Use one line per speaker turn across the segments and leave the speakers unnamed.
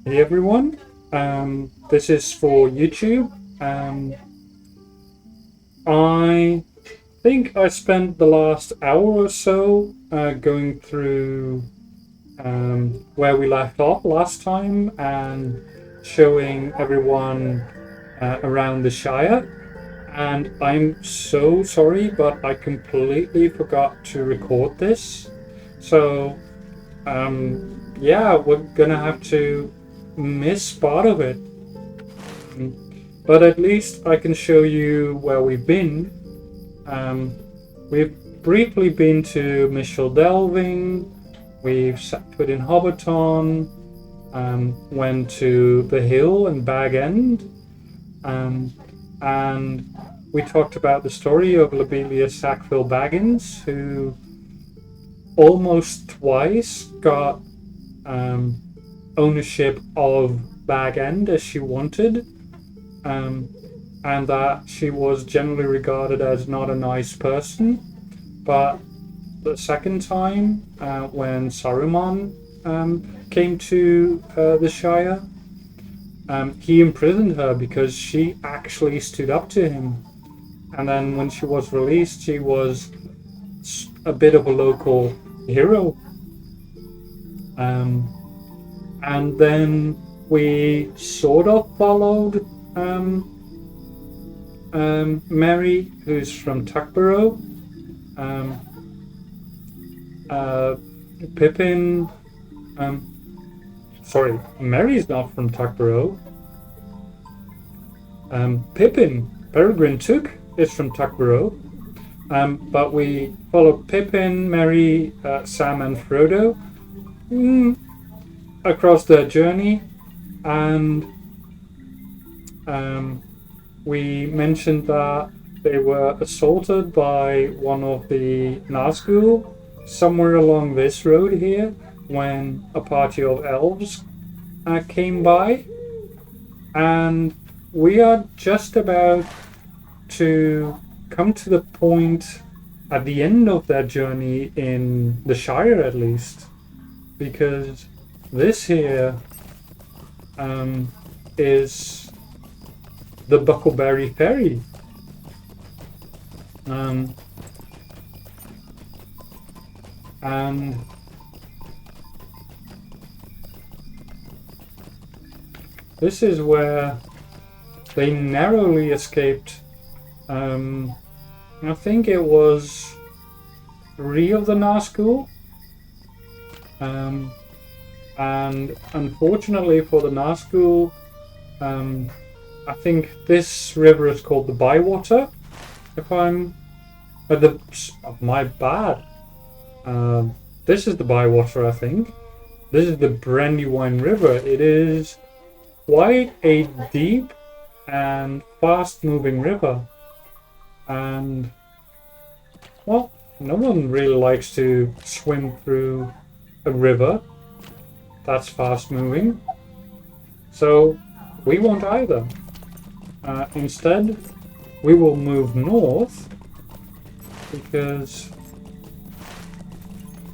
Hey everyone, this is for YouTube. I think I spent the last hour or so going through where we left off last time and showing everyone around the Shire. And I'm so sorry, but I completely forgot to record this. So, yeah, we're gonna have to miss part of it. But at least I can show you where we've been. We've briefly been to Mishal Delving, we've set foot in Hobbiton, went to the Hill and Bag End, and we talked about the story of Lobelia Sackville Baggins, who almost twice got ownership of Bag End as she wanted. And that she was generally regarded as not a nice person. But the second time, when Saruman came to the Shire, he imprisoned her because she actually stood up to him. And then when she was released, she was a bit of a local hero. And then we sort of followed Mary, who's from Tuckborough. Pippin. Sorry, Mary's not from Tuckborough. Pippin, Peregrine Took, is from Tuckborough. But we followed Pippin, Mary, Sam, and Frodo across their journey, and we mentioned that they were assaulted by one of the Nazgul somewhere along this road here when a party of elves came by. And we are just about to come to the point at the end of their journey in the Shire, at least, because this here is the Buckleberry Ferry. And this is where they narrowly escaped. I think it was 3 of the Nazgul. And unfortunately for the Nazgul, I think this river is called the Bywater. If I'm... my bad. This is the Bywater, I think. This is the Brandywine River. It is quite a deep and fast-moving river. And, well, no one really likes to swim through a river that's fast-moving. So, we won't either. Instead, we will move north because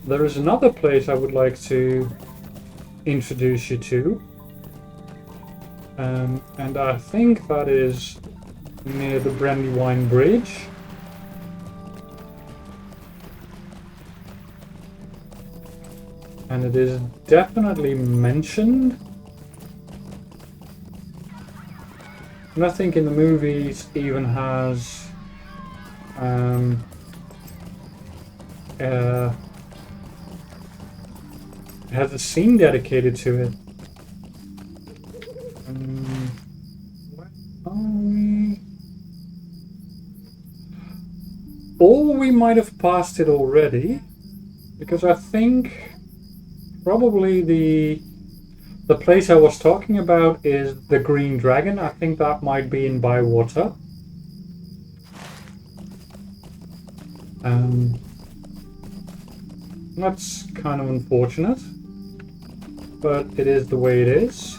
there is another place I would like to introduce you to. And I think that is near the Brandywine Bridge. And it is definitely mentioned. And I think in the movies even has a scene dedicated to it. Where are we? Or we might have passed it already, because I think probably the place I was talking about is the Green Dragon. I think that might be in Bywater. That's kind of unfortunate, but it is the way it is.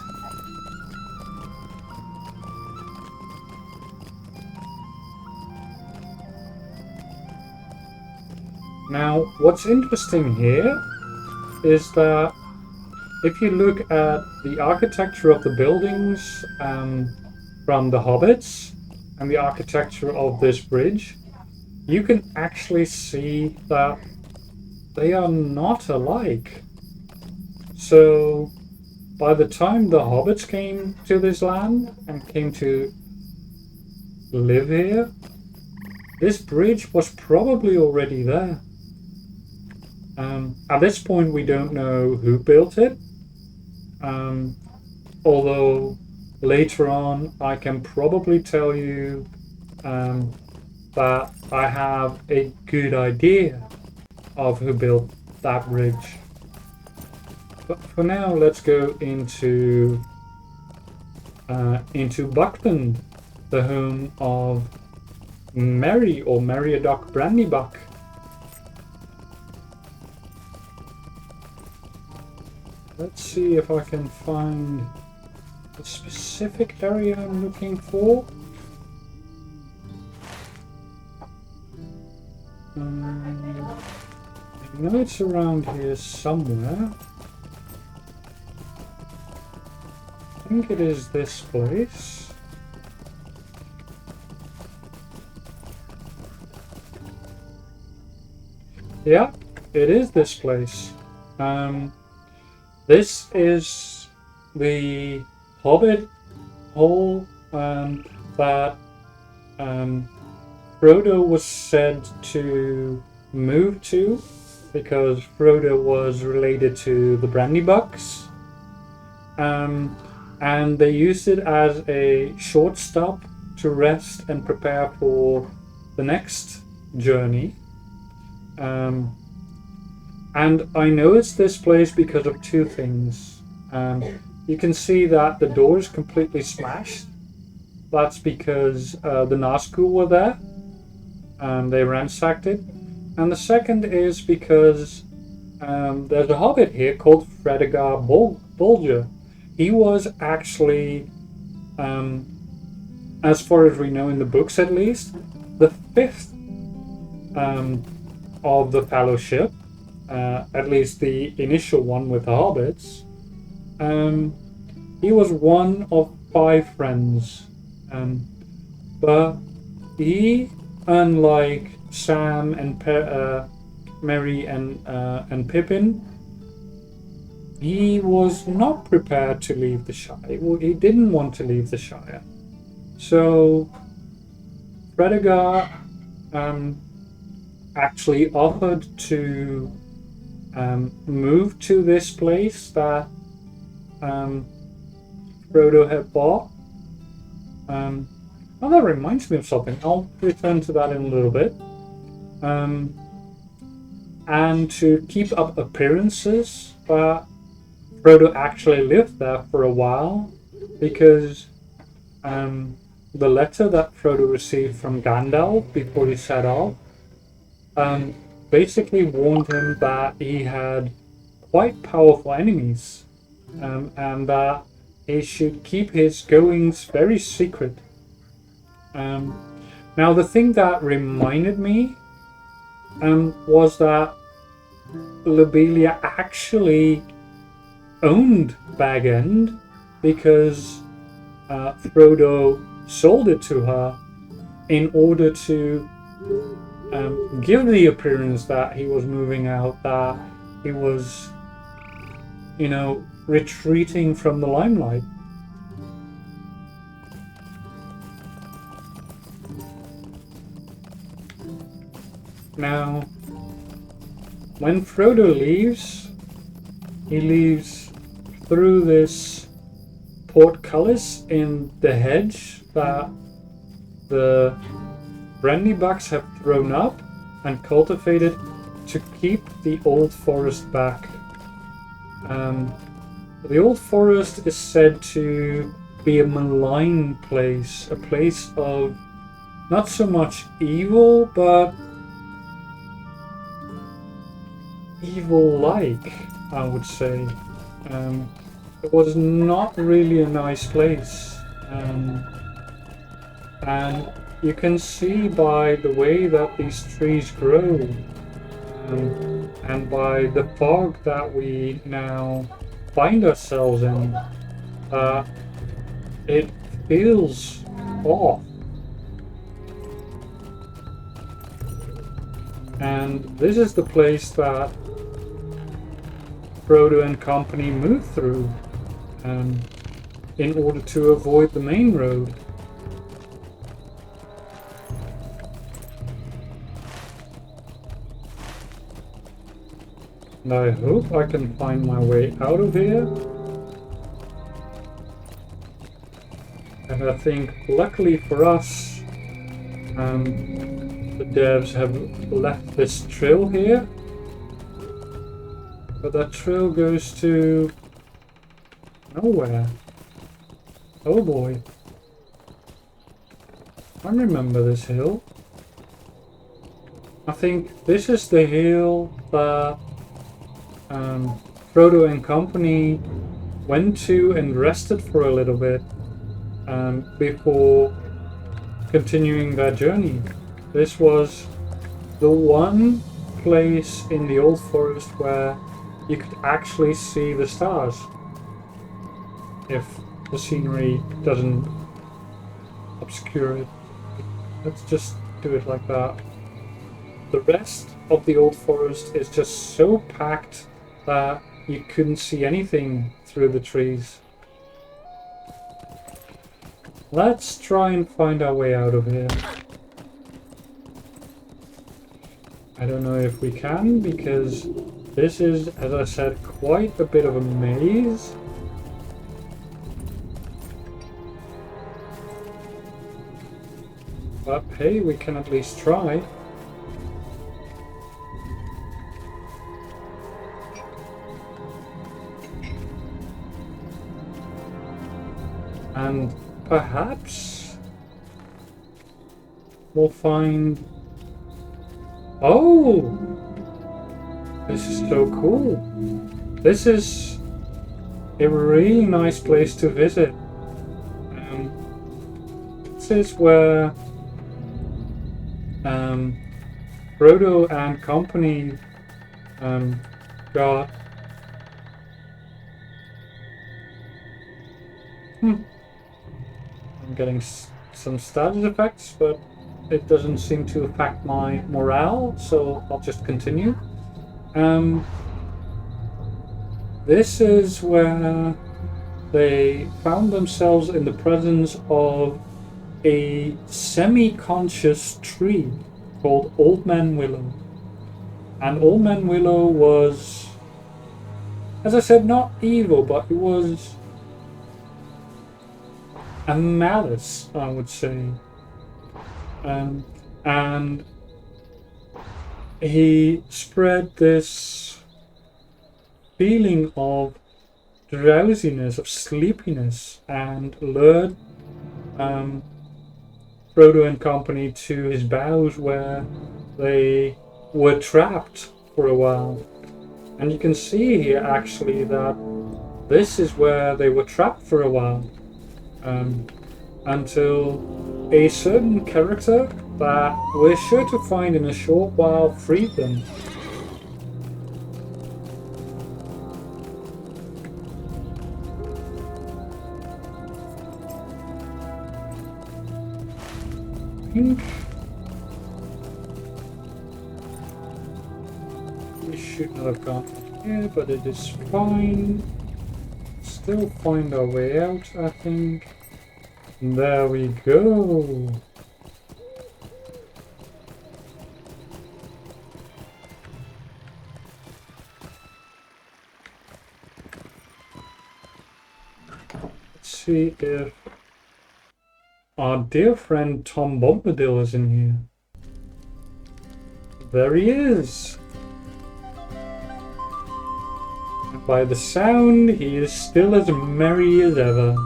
Now, what's interesting here is that if you look at the architecture of the buildings from the hobbits and the architecture of this bridge, you can actually see that they are not alike. So by the time the hobbits came to this land and came to live here, this bridge was probably already there. At this point, we don't know who built it, although later on I can probably tell you that I have a good idea of who built that bridge. But for now, let's go into Buckland, the home of Merry or Meriadoc Brandybuck. Let's see if I can find the specific area I'm looking for. I know it's around here somewhere. I think it is this place. Yeah, it is this place. This is the Hobbit hole that Frodo was said to move to because Frodo was related to the Brandybucks. And they used it as a short stop to rest and prepare for the next journey. And I know it's this place because of two things. You can see that the door is completely smashed. That's because the Nazgul were there. They ransacked it. And the second is because there's a hobbit here called Fredegar Bolger. He was actually, as far as we know in the books at least, the fifth of the Fellowship. At least the initial one with the hobbits. He was one of 5 friends, but he, unlike Sam and Merry and Pippin, he was not prepared to leave the Shire. He didn't want to leave the Shire. So Fredegar actually offered to move to this place that Frodo had bought. Oh, that reminds me of something. I'll return to that in a little bit. And to keep up appearances, Frodo actually lived there for a while because the letter that Frodo received from Gandalf before he set off basically warned him that he had quite powerful enemies and that he should keep his goings very secret. Now the thing that reminded me was that Lobelia actually owned Bag End because Frodo sold it to her in order to give the appearance that he was moving out, that he was, retreating from the limelight. Now, when Frodo leaves, he leaves through this portcullis in the hedge that the Brandybucks have thrown up and cultivated to keep the old forest back. The old forest is said to be a malign place, a place of not so much evil, but evil-like, I would say. It was not really a nice place. And you can see by the way that these trees grow and by the fog that we now find ourselves in. It feels off. And this is the place that Frodo and company moved through in order to avoid the main road. And I hope I can find my way out of here. And I think, luckily for us, the devs have left this trail here. But that trail goes to nowhere. Oh boy. I remember this hill. I think this is the hill that Frodo and company went to and rested for a little bit before continuing their journey. This was the one place in the old forest where you could actually see the stars if the scenery doesn't obscure it. Let's just do it like that. The rest of the old forest is just so packed that you couldn't see anything through the trees. Let's try and find our way out of here. I don't know if we can, because this is, as I said, quite a bit of a maze. But hey, we can at least try. And perhaps we'll find... Oh! This is so cool. This is a really nice place to visit. This is where Frodo and company got... I'm getting some status effects, but it doesn't seem to affect my morale, so I'll just continue. This is where they found themselves in the presence of a semi-conscious tree called Old Man Willow. And Old Man Willow was, as I said, not evil, but it was a malice, I would say. And he spread this feeling of drowsiness, of sleepiness, and lured Frodo and company to his boughs, where they were trapped for a while. And you can see here actually that this is where they were trapped for a while, until a certain character that we're sure to find in a short while freed them. I think we should not have gone here, but it is fine. Still find our way out, I think. There we go. Let's see if our dear friend Tom Bombadil is in here. There he is. And by the sound, he is still as merry as ever.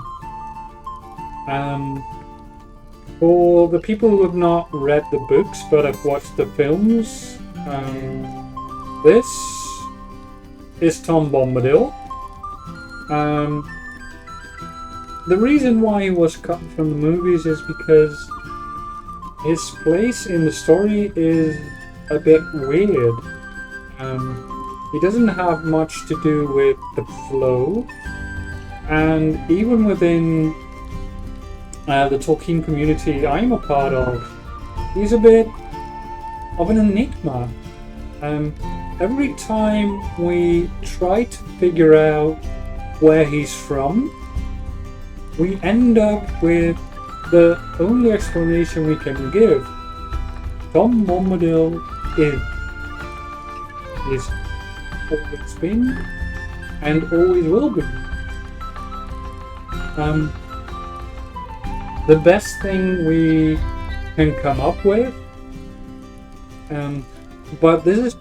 For the people who have not read the books but have watched the films, this is Tom Bombadil. The reason why he was cut from the movies is because his place in the story is a bit weird. He doesn't have much to do with the flow, and even within the Tolkien community I'm a part of, he's a bit of an enigma. Every time we try to figure out where he's from, we end up with the only explanation we can give. Tom Bombadil is always been and always will be. The best thing we can come up with, but this is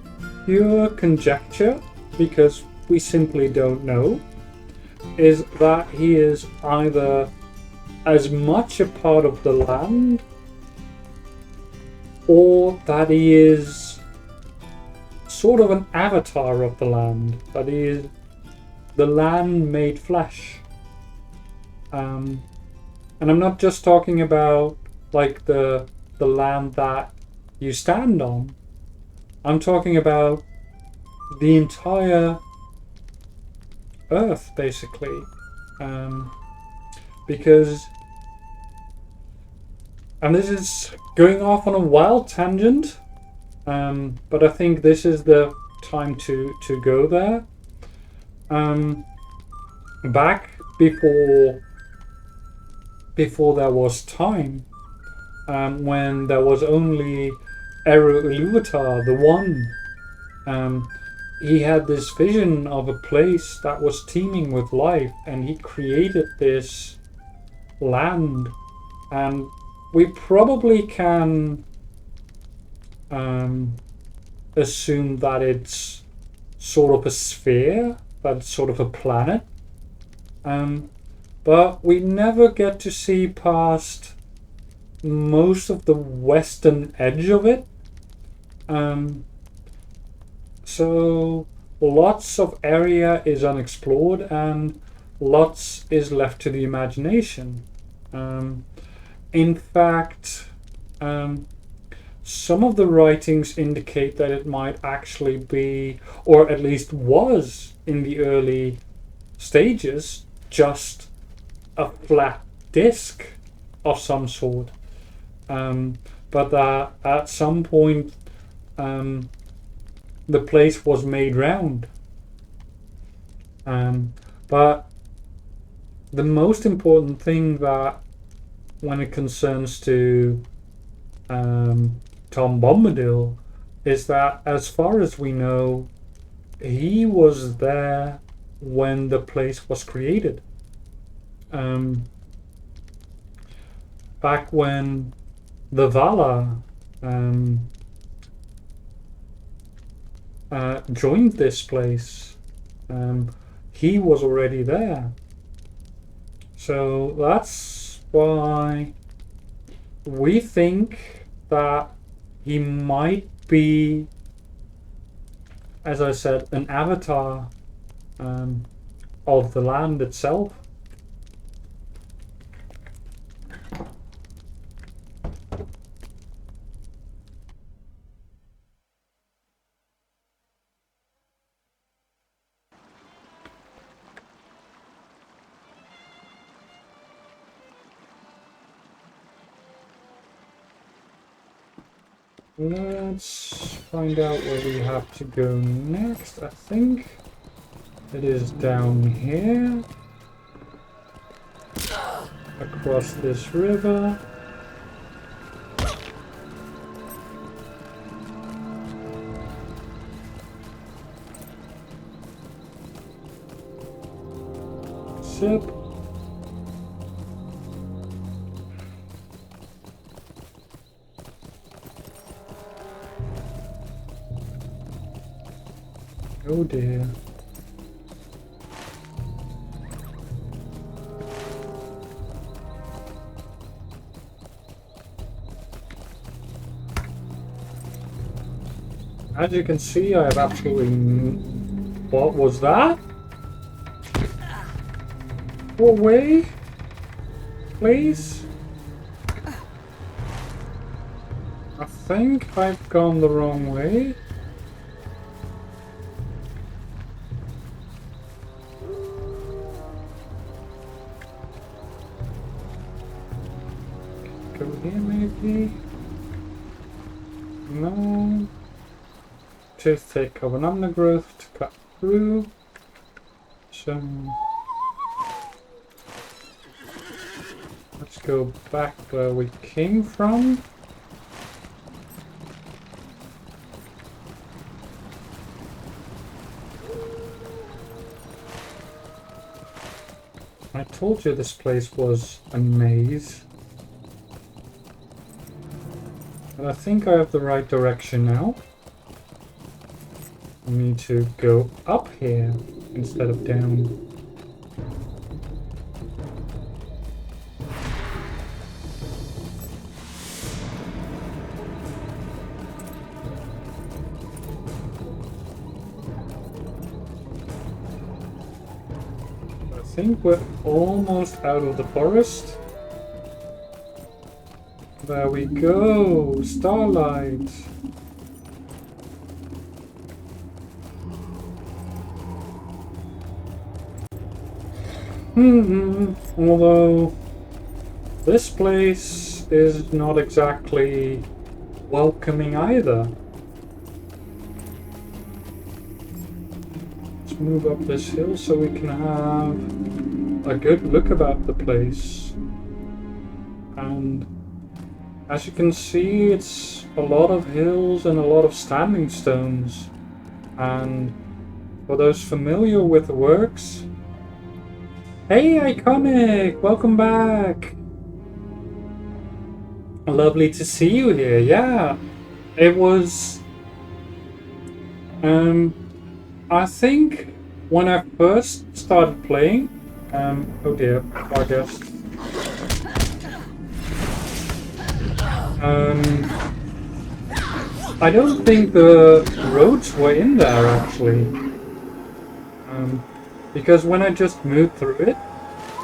pure conjecture because we simply don't know, is that he is either as much a part of the land or that he is sort of an avatar of the land, that he is the land made flesh. And I'm not just talking about like the land that you stand on. I'm talking about the entire Earth, basically, because, and this is going off on a wild tangent, but I think this is the time to go there. Back before there was time, when there was only Eru Ilúvatar, the One, he had this vision of a place that was teeming with life, and he created this land. And we probably can assume that it's sort of a sphere, that it's sort of a planet. But we never get to see past most of the western edge of it. So lots of area is unexplored and lots is left to the imagination. In fact, some of the writings indicate that it might actually be, or at least was in the early stages, just a flat disc of some sort. But that at some point the place was made round. But the most important thing that when it concerns to Tom Bombadil is that, as far as we know, he was there when the place was created. Back when the Valar joined this place, he was already there. So that's why we think that he might be, as I said, an avatar of the land itself. Let's find out where we have to go next. I think it is down here, across this river. Sip. Oh dear. As you can see, I have absolutely... What was that? What way? Please? I think I've gone the wrong way. here maybe? No. Too thick of an undergrowth to cut through. So let's go back where we came from. I told you this place was a maze. But I think I have the right direction now. I need to go up here instead of down. I think we're almost out of the forest. There we go, starlight. Although this place is not exactly welcoming either. Let's move up this hill so we can have a good look about the place. And as you can see, it's a lot of hills and a lot of standing stones. And for those familiar with the works, hey Iconic, welcome back. Lovely to see you here. Yeah, it was I think when I first started playing, oh dear, I guess. I don't think the roads were in there actually. Because when I just moved through it,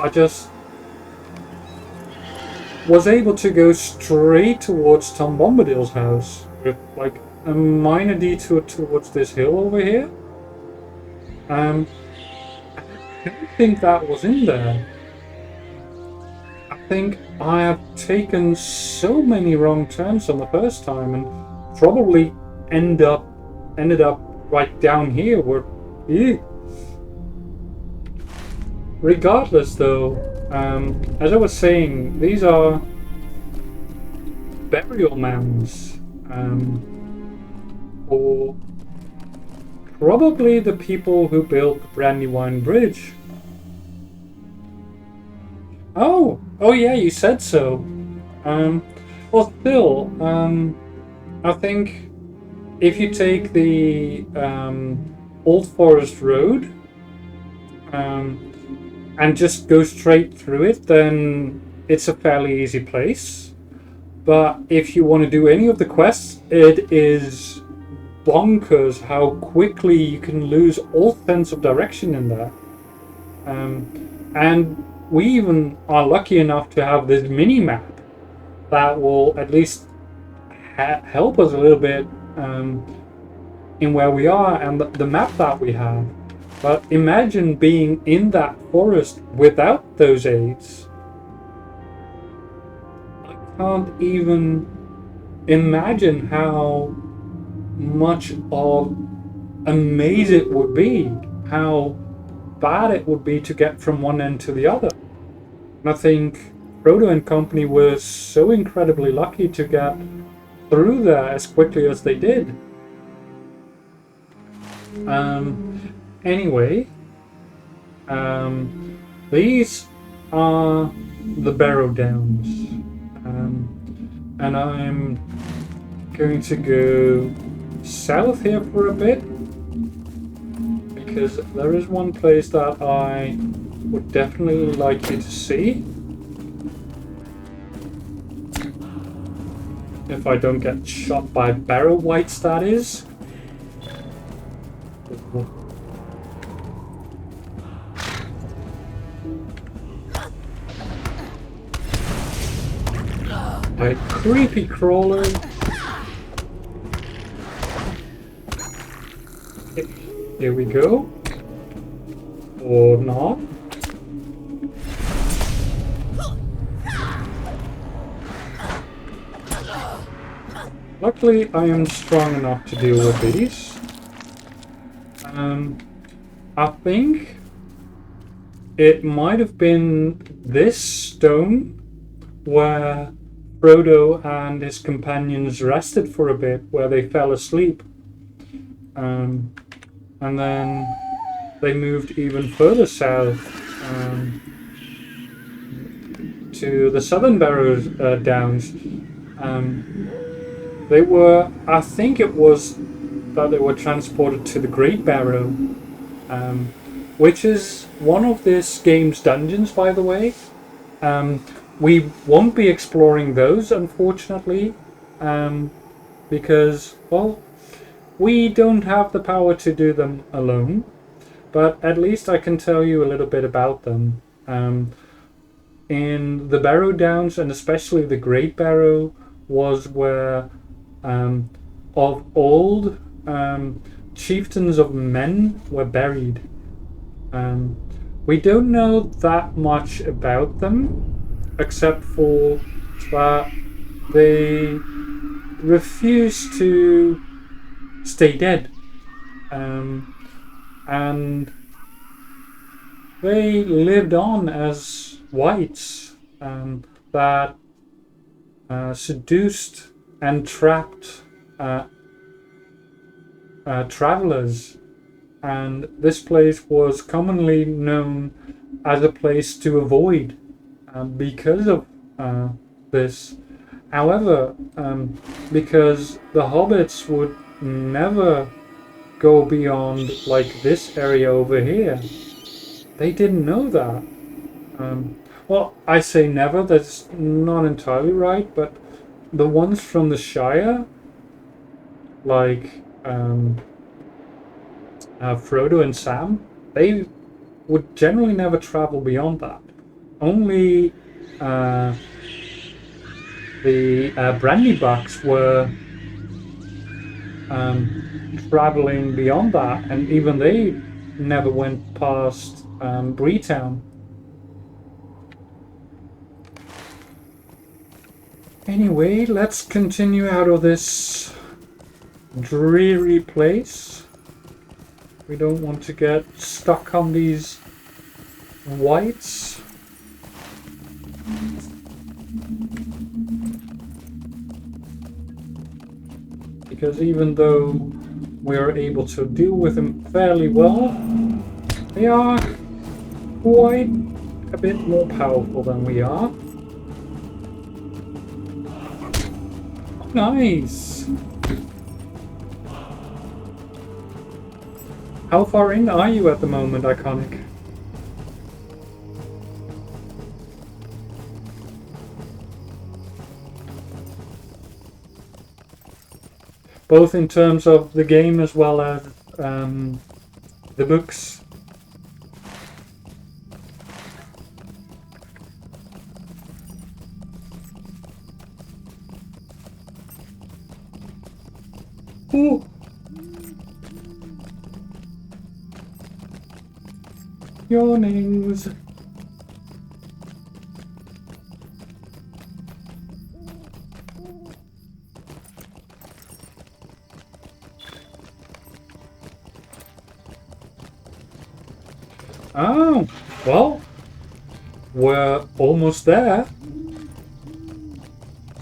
I just was able to go straight towards Tom Bombadil's house with like a minor detour towards this hill over here. I don't think that was in there. I think I have taken so many wrong turns on the first time and probably ended up right down here where. Ew. Regardless though, as I was saying, these are burial mounds for probably the people who built the Brandywine Bridge. Oh yeah, you said so. Well, still, I think if you take the Old Forest Road and just go straight through it, then it's a fairly easy place. But if you want to do any of the quests, it is bonkers how quickly you can lose all sense of direction in there. And we even are lucky enough to have this mini map that will at least help us a little bit in where we are and the map that we have. But imagine being in that forest without those aids. I can't even imagine how much of a maze it would be, how bad it would be to get from one end to the other. And I think Frodo and company were so incredibly lucky to get through there as quickly as they did. Anyway, these are the Barrow Downs, and I'm going to go south here for a bit because there is one place that I would definitely like you to see. If I don't get shot by barrow wights, that is. A creepy crawler. Here we go. Or not. Luckily, I am strong enough to deal with these. I think it might have been this stone where Frodo and his companions rested for a bit, where they fell asleep. And then they moved even further south to the Southern Barrows Downs. They were, I think it was that they were transported to the Great Barrow, which is one of this game's dungeons, by the way. We won't be exploring those, unfortunately, because, well, we don't have the power to do them alone. But at least I can tell you a little bit about them. In the Barrow Downs, and especially the Great Barrow, was where of old chieftains of men were buried. We don't know that much about them, except for that they refused to stay dead. And they lived on as wights that seduced and trapped travelers, and this place was commonly known as a place to avoid because of this. However, because the hobbits would never go beyond like this area over here, they didn't know that. Well, I say never, that's not entirely right, but the ones from the Shire, like Frodo and Sam, they would generally never travel beyond that. Only the Brandybucks were traveling beyond that, and even they never went past Breetown. Anyway, let's continue out of this dreary place. We don't want to get stuck on these whites. Because even though we are able to deal with them fairly well, they are quite a bit more powerful than we are. Nice! How far in are you at the moment, Iconic? Both in terms of the game as well as the books. Ooh. Yawnings. Oh, well, we're almost there.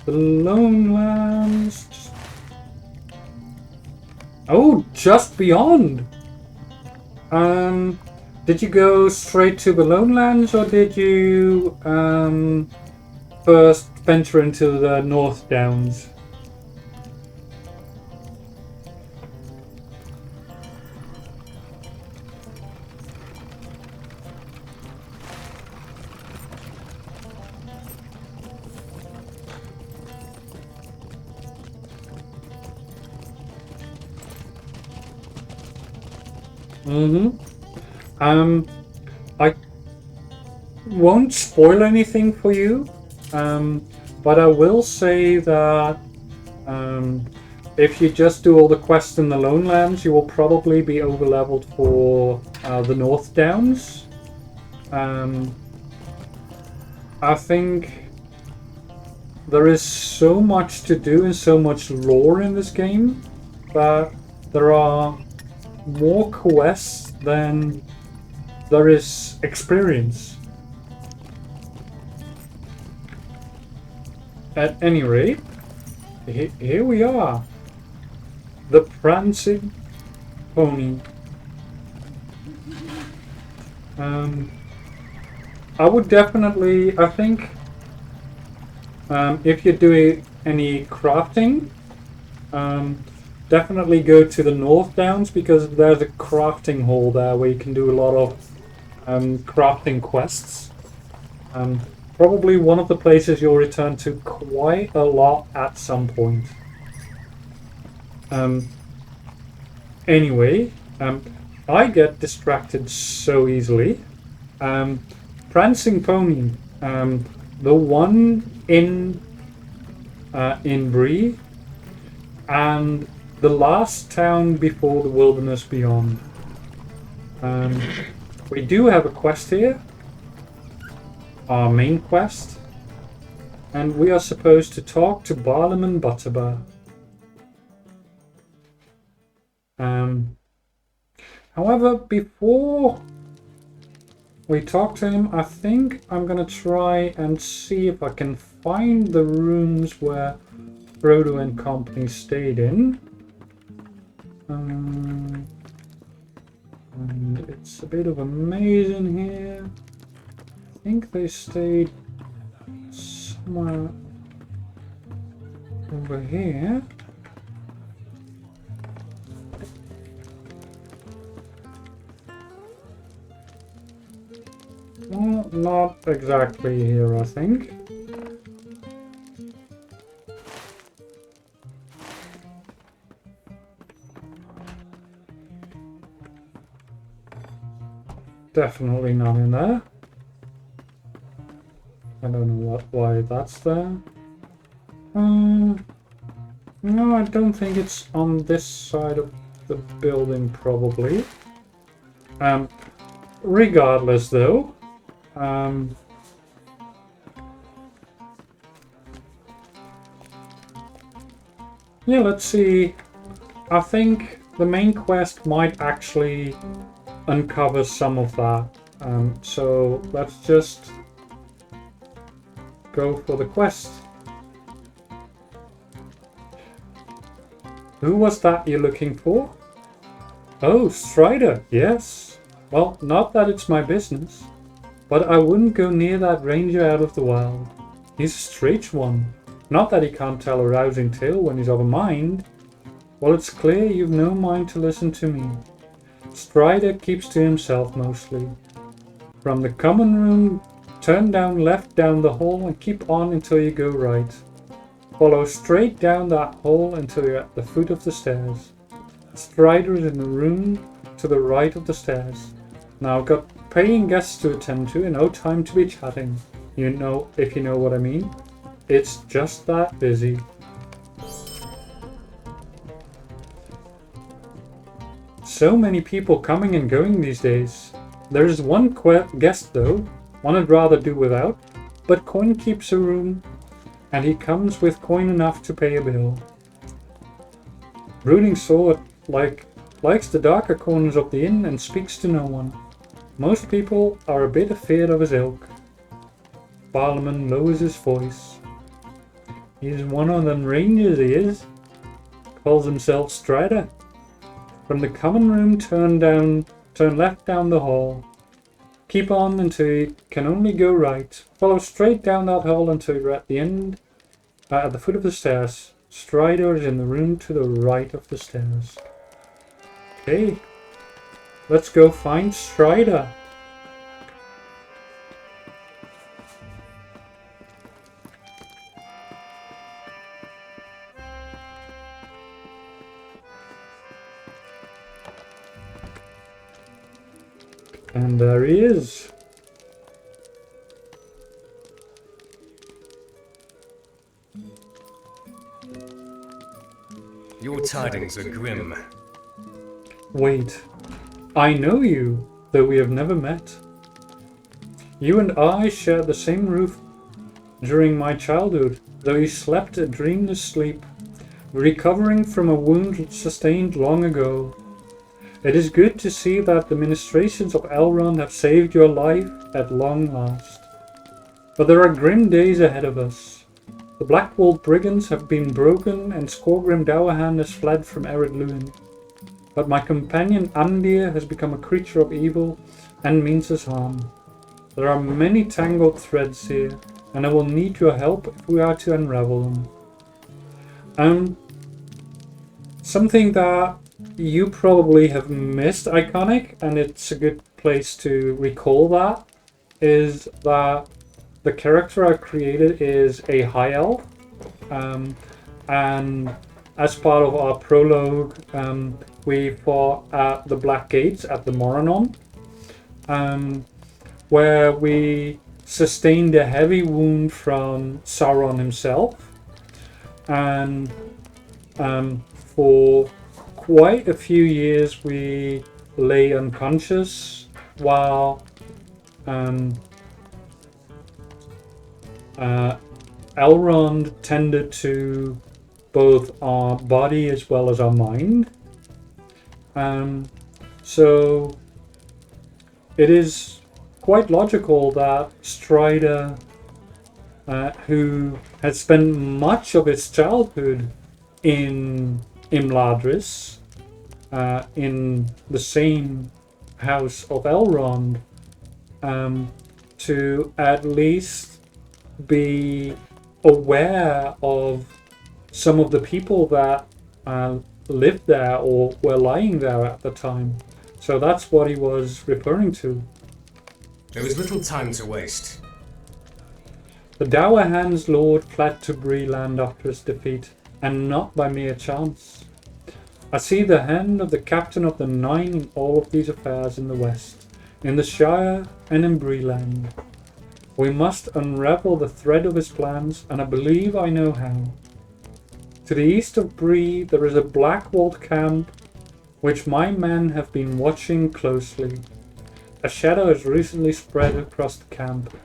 The Lone Lands. Oh, just beyond. Did you go straight to the Lone Lands, or did you first venture into the North Downs? I won't spoil anything for you, but I will say that if you just do all the quests in the Lone Lands, you will probably be overleveled for the North Downs. I think there is so much to do and so much lore in this game that there are more quests than there is experience. At any rate, here we are. The prancing pony. I would definitely, I think, if you're doing any crafting, definitely go to the North Downs, because there's a crafting hall there where you can do a lot of crafting quests. Probably one of the places you'll return to quite a lot at some point. Anyway, I get distracted so easily. Prancing Pony, the one in Bree, and the last town before the Wilderness Beyond. We do have a quest here, our main quest, and we are supposed to talk to Barlam and Butterbear. However, before we talk to him, I think I'm gonna try and see if I can find the rooms where Frodo and company stayed in. And it's a bit of a maze in here. I think they stayed somewhere over here. Well, not exactly here, I think. Definitely not in there. I don't know why that's there. No, I don't think it's on this side of the building, probably. Regardless, though, yeah, let's see. I think the main quest might actually uncover some of that. So let's just go for the quest. Who was that you're looking for? Oh, Strider, yes. Well, not that it's my business, but I wouldn't go near that ranger out of the wild. He's a strange one. Not that he can't tell a rousing tale when he's of a mind. Well, it's clear you've no mind to listen to me. Strider keeps to himself mostly. From the common room, turn down left down the hall and keep on until you go right. Follow straight down that hall until you're at the foot of the stairs. Strider is in the room to the right of the stairs. Now I've got paying guests to attend to and no time to be chatting. You know, if you know what I mean. It's just that busy. So many people coming and going these days. There's one guest though, one I'd rather do without, but Coin keeps a room, and he comes with coin enough to pay a bill. Brooding Sword likes the darker corners of the inn and speaks to no one. Most people are a bit afeard of his ilk. Barlaman lowers his voice. He's one of them rangers, he is. Calls himself Strider. From the common room, turn left down the hall. Keep on until you can only go right. Follow straight down that hall until you're at the end, at the foot of the stairs. Strider is in the room to the right of the stairs. Okay, let's go find Strider. And there he is.
Your tidings are grim.
Wait, I know you, though we have never met. You and I share the same roof during my childhood, though he slept a dreamless sleep, recovering from a wound sustained long ago. It is good to see that the ministrations of Elrond have saved your life at long last. But there are grim days ahead of us. The Blackwall brigands have been broken and Skorgrim Dowahan has fled from Ered Luin. But my companion Amdir has become a creature of evil and means us harm. There are many tangled threads here, and I will need your help if we are to unravel them. Something that you probably have missed, Iconic, and it's a good place to recall that, is that the character I created is a high elf, and as part of our prologue, we fought at the Black Gates at the Moranon, where we sustained a heavy wound from Sauron himself, and for quite a few years we lay unconscious while Elrond tended to both our body as well as our mind. So it is quite logical that Strider, who had spent much of his childhood in Imladris, in the same house of Elrond, to at least be aware of some of the people that lived there or were lying there at the time. So that's what he was referring to.
There is little time to waste.
The Dowahan's lord fled to Breeland after his defeat, and not by mere chance. I see the hand of the captain of the Nine in all of these affairs in the west, in the Shire and in Breeland. We must unravel the thread of his plans, and I believe I know how. To the east of Bree there is a black-walled camp which my men have been watching closely. A shadow has recently spread across the camp.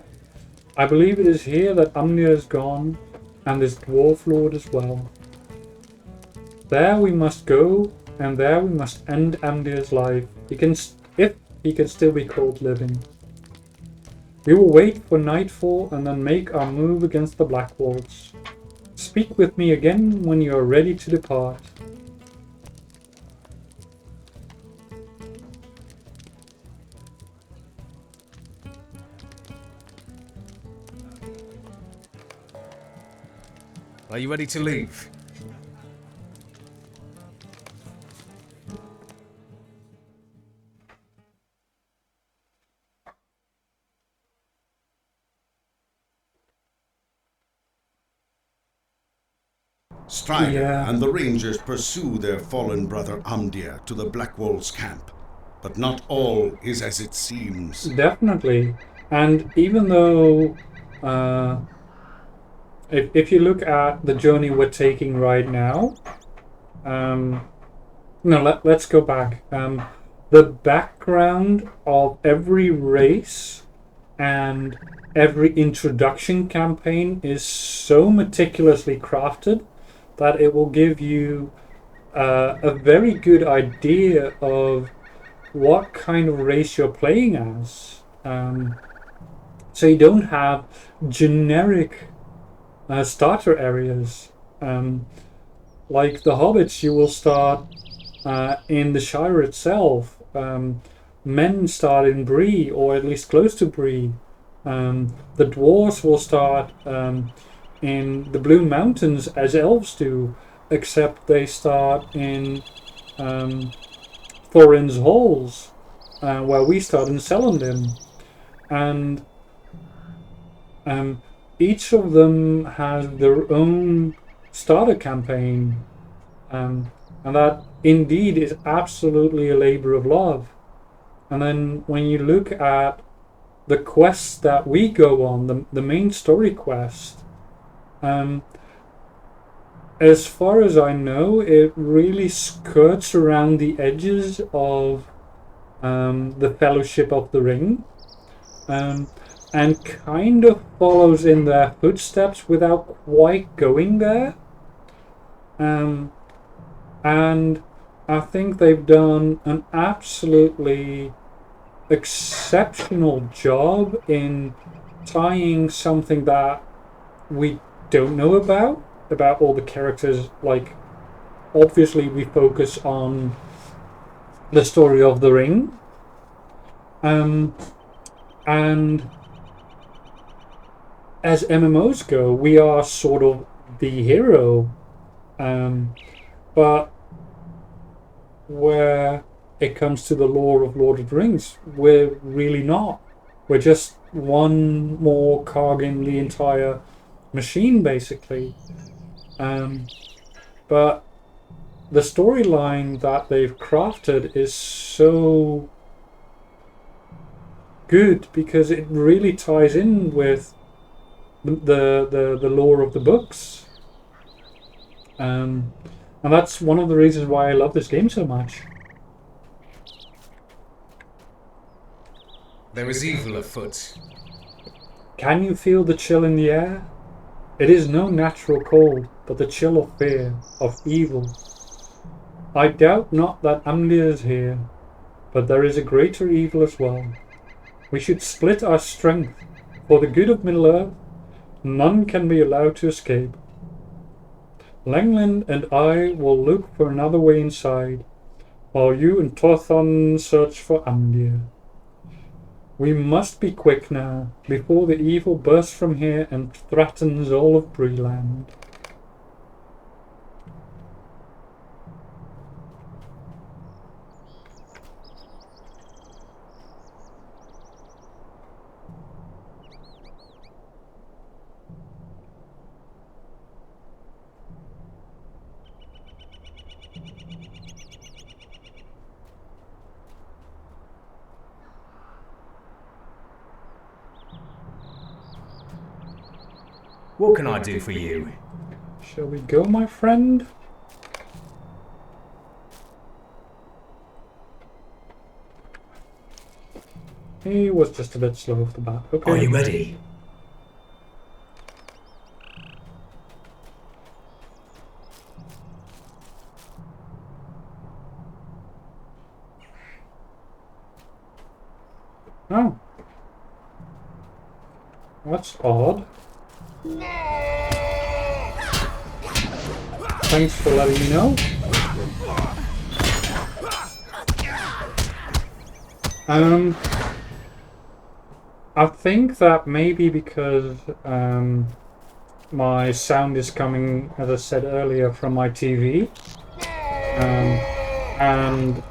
I believe it is here that Amnir is gone, and this dwarf lord as well. There we must go, and there we must end Amnir's life, if he can still be called living. We will wait for nightfall and then make our move against the Blackwalls. Speak with me again when you are ready to depart.
Are you ready to leave?
Strider and the Rangers pursue their fallen brother Amdir to the Blackwall's camp. But not all is as it seems.
Definitely. And even though if you look at the journey we're taking right now, let's go back. The background of every race and every introduction campaign is so meticulously crafted that it will give you a very good idea of what kind of race you're playing as. So you don't have generic starter areas. Like the hobbits, you will start in the Shire itself. Men start in Bree, or at least close to Bree. The dwarves will start in the Blue Mountains as elves do, except they start in Thorin's Halls, where we start in Selondin. And each of them has their own starter campaign, and that indeed is absolutely a labor of love. And then when you look at the quests that we go on, the main story quest, as far as I know, it really skirts around the edges of the Fellowship of the Ring. and kind of follows in their footsteps without quite going there. And I think they've done an absolutely exceptional job in tying something that we don't know about all the characters. Like, obviously we focus on the story of the ring, and as MMOs go, we are sort of the hero, but where it comes to the lore of Lord of the Rings, we're really not. We're just one more cog in the entire machine, basically. But the storyline that they've crafted is so good because it really ties in with the lore of the books. And that's one of the reasons why I love this game so much.
There is evil afoot.
Can you feel the chill in the air? It is no natural cold, but the chill of fear, of evil. I doubt not that Amdir is here, but there is a greater evil as well. We should split our strength. For the good of Middle-earth, none can be allowed to escape. Langland and I will look for another way inside, while you and Torthon search for Amdir. We must be quick now, before the evil bursts from here and threatens all of Breeland.
What can I do for you?
Shall we go, my friend? He was just a bit slow off the bat. Okay.
Are you ready?
Oh. That's odd. Thanks for letting me know. I think that maybe because my sound is coming, as I said earlier, from my TV, and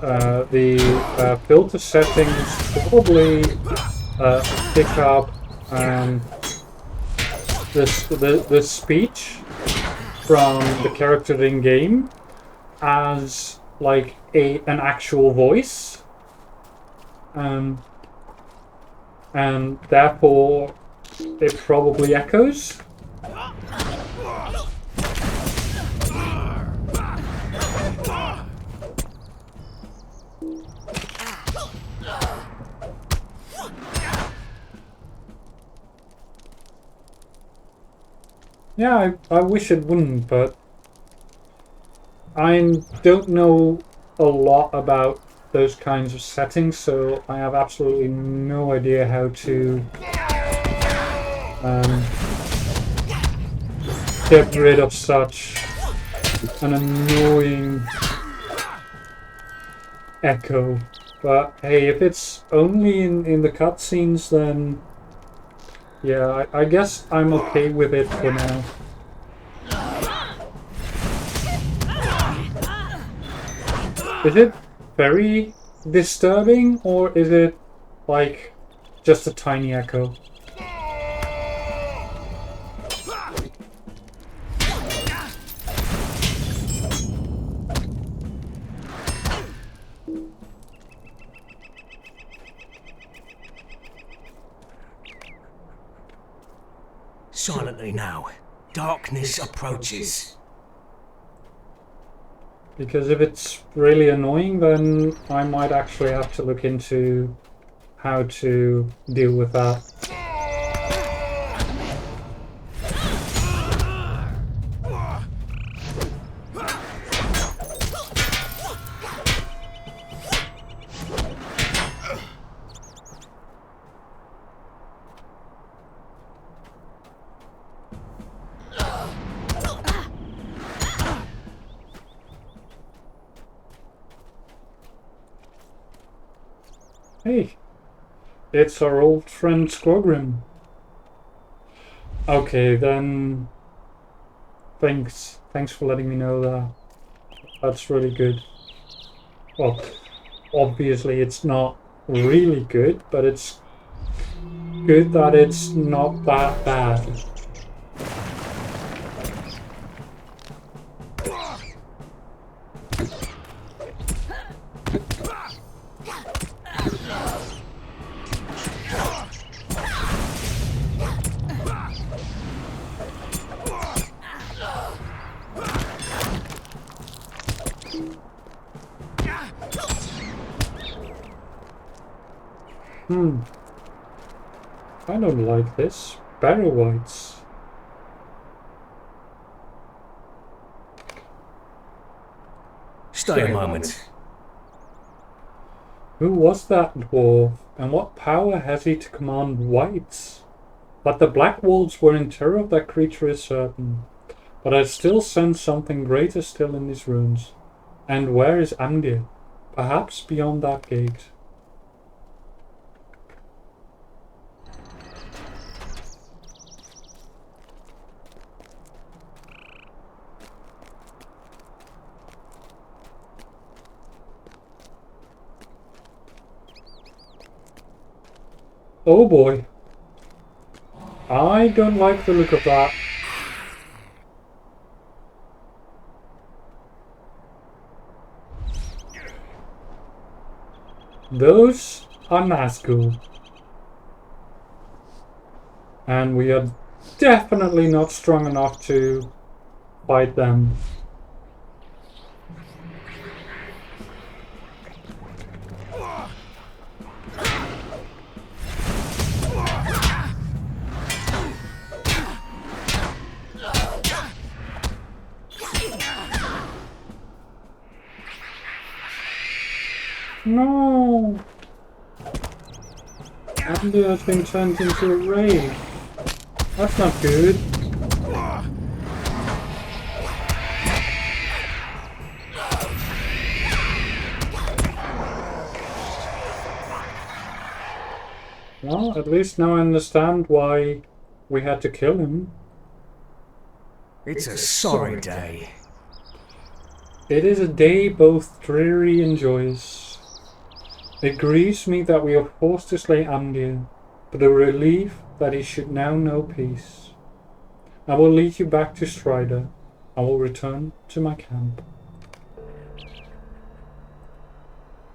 the filter settings probably pick up the speech from the character in game as like an actual voice, and therefore it probably echoes. Yeah, I wish it wouldn't, but I don't know a lot about those kinds of settings, so I have absolutely no idea how to get rid of such an annoying echo. But hey, if it's only in the cutscenes, then yeah, I guess I'm okay with it for now. Is it very disturbing, or is it like just a tiny echo?
Silently now. Darkness approaches.
Because if it's really annoying, then I might actually have to look into how to deal with that. Hey, it's our old friend Squogrim. Okay, then. Thanks. Thanks for letting me know that. That's really good. Well, obviously it's not really good, but it's good that it's not that bad. I don't like this. Barrel whites.
Stay a moment.
Who was that dwarf, and what power has he to command whites? That the black wolves were in terror of that creature is certain, but I still sense something greater still in these ruins. And where is Andir? Perhaps beyond that gate. Oh boy. I don't like the look of that. Those are Nazgul. And we are definitely not strong enough to fight them. No! Andir has been turned into a wraith. That's not good. Well, at least now I understand why we had to kill him.
It's a sorry day.
It is a day both dreary and joyous. It grieves me that we are forced to slay Amdir, but a relief that he should now know peace. I will lead you back to Strider. I will return to my camp.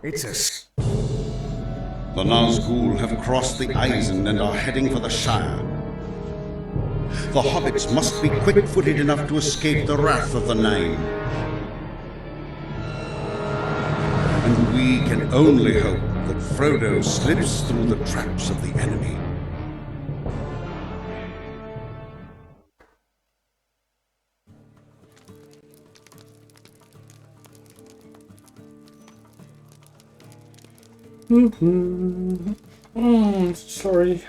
It's a
The Nazgul have crossed the Eisen and are heading for the Shire. The hobbits must be quick-footed enough to escape the wrath of the Nine. And we can only hope that Frodo slips through the traps of the enemy.
Sorry.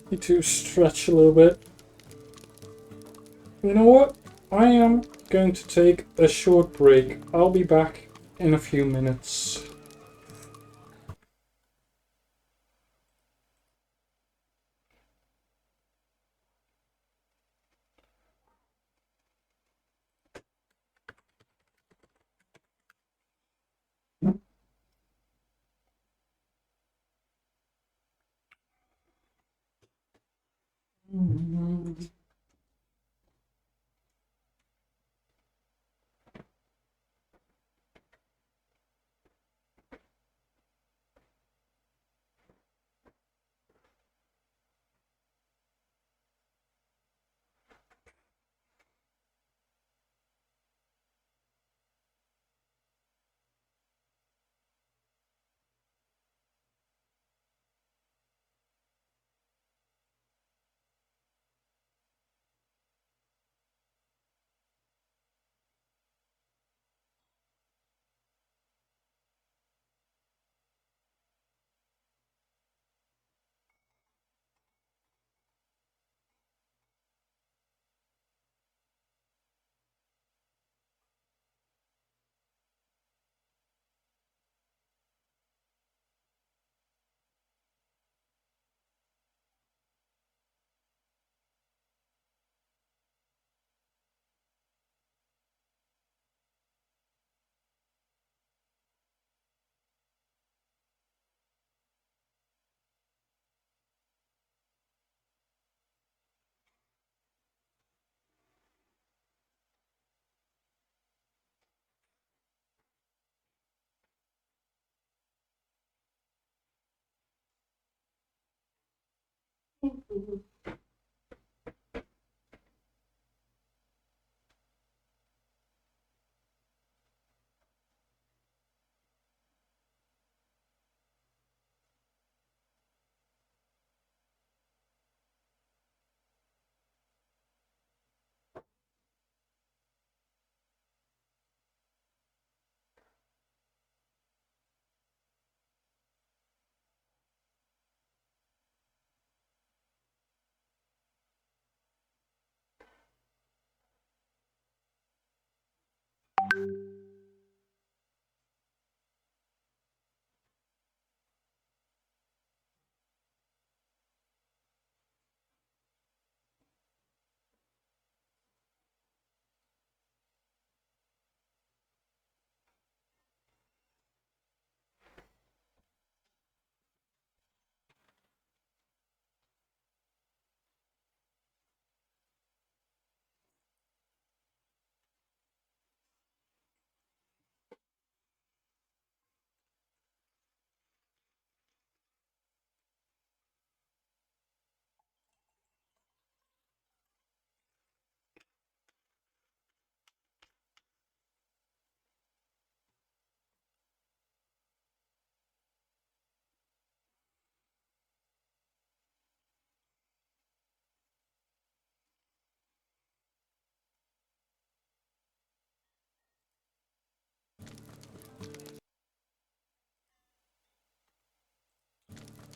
Need to stretch a little bit. You know what? I am going to take a short break. I'll be back in a few minutes.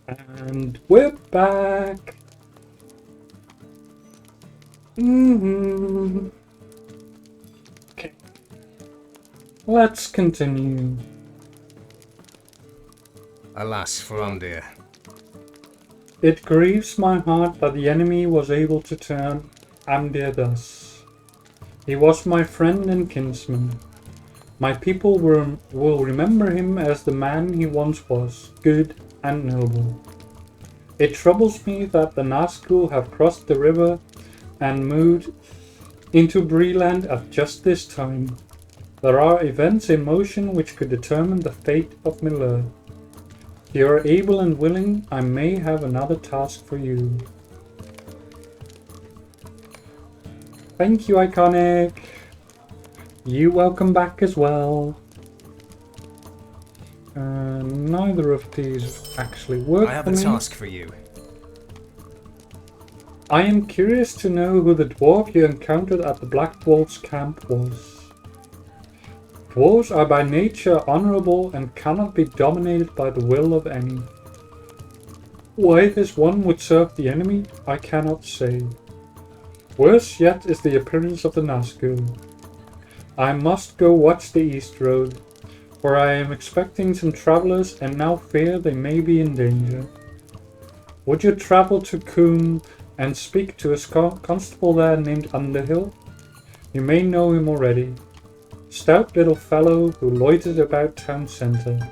And we're back. Okay. Let's continue.
Alas, Frondir.
It grieves my heart that the enemy was able to turn Amdir thus. He was my friend and kinsman. My people will remember him as the man he once was, good and noble. It troubles me that the Nazgul have crossed the river and moved into Breeland at just this time. There are events in motion which could determine the fate of Middle-earth. If you are able and willing, I may have another task for you. Thank you, Iconic. You welcome back as well. Neither of these actually work
I have
for
a
me.
task for you.
I am curious to know who the dwarf you encountered at the Black Dwarf's camp was. Dwarves are by nature honorable and cannot be dominated by the will of any. Why this one would serve the enemy, I cannot say. Worse yet is the appearance of the Nazgul. I must go watch the East Road, for I am expecting some travelers and now fear they may be in danger. Would you travel to Coombe and speak to a constable there named Underhill? You may know him already. Stout little fellow who loiters about town centre.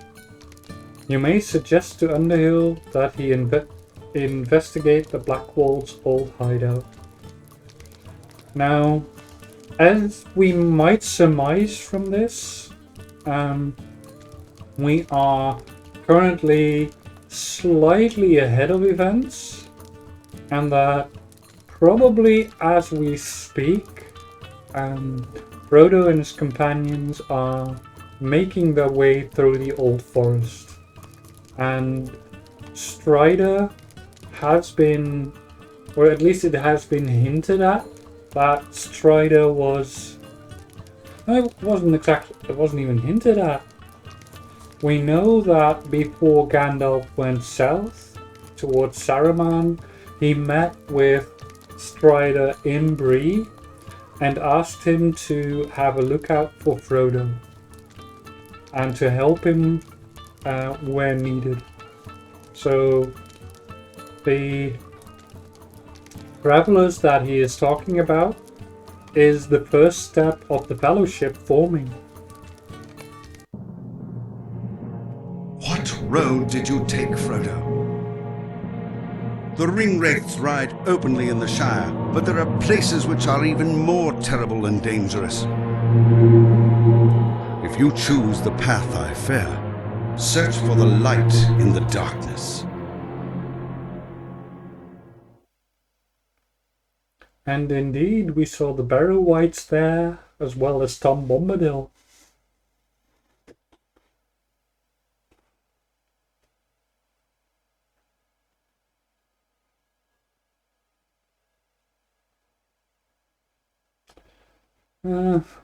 You may suggest to Underhill that he investigate the Blackwall's old hideout. Now, as we might surmise from this, we are currently slightly ahead of events, and that probably as we speak, Frodo and his companions are making their way through the old forest, and Strider has been, or at least it has been hinted at, that Strider was... No, it wasn't even hinted at. We know that before Gandalf went south towards Saruman, he met with Strider in Bree and asked him to have a lookout for Frodo and to help him where needed. So the travelers that he is talking about is the first step of the fellowship forming.
What road did you take, Frodo? The ring-wraiths ride openly in the Shire, but there are places which are even more terrible and dangerous. If you choose the path I fear, search for the light in the darkness.
And indeed, we saw the Barrow Whites there, as well as Tom Bombadil.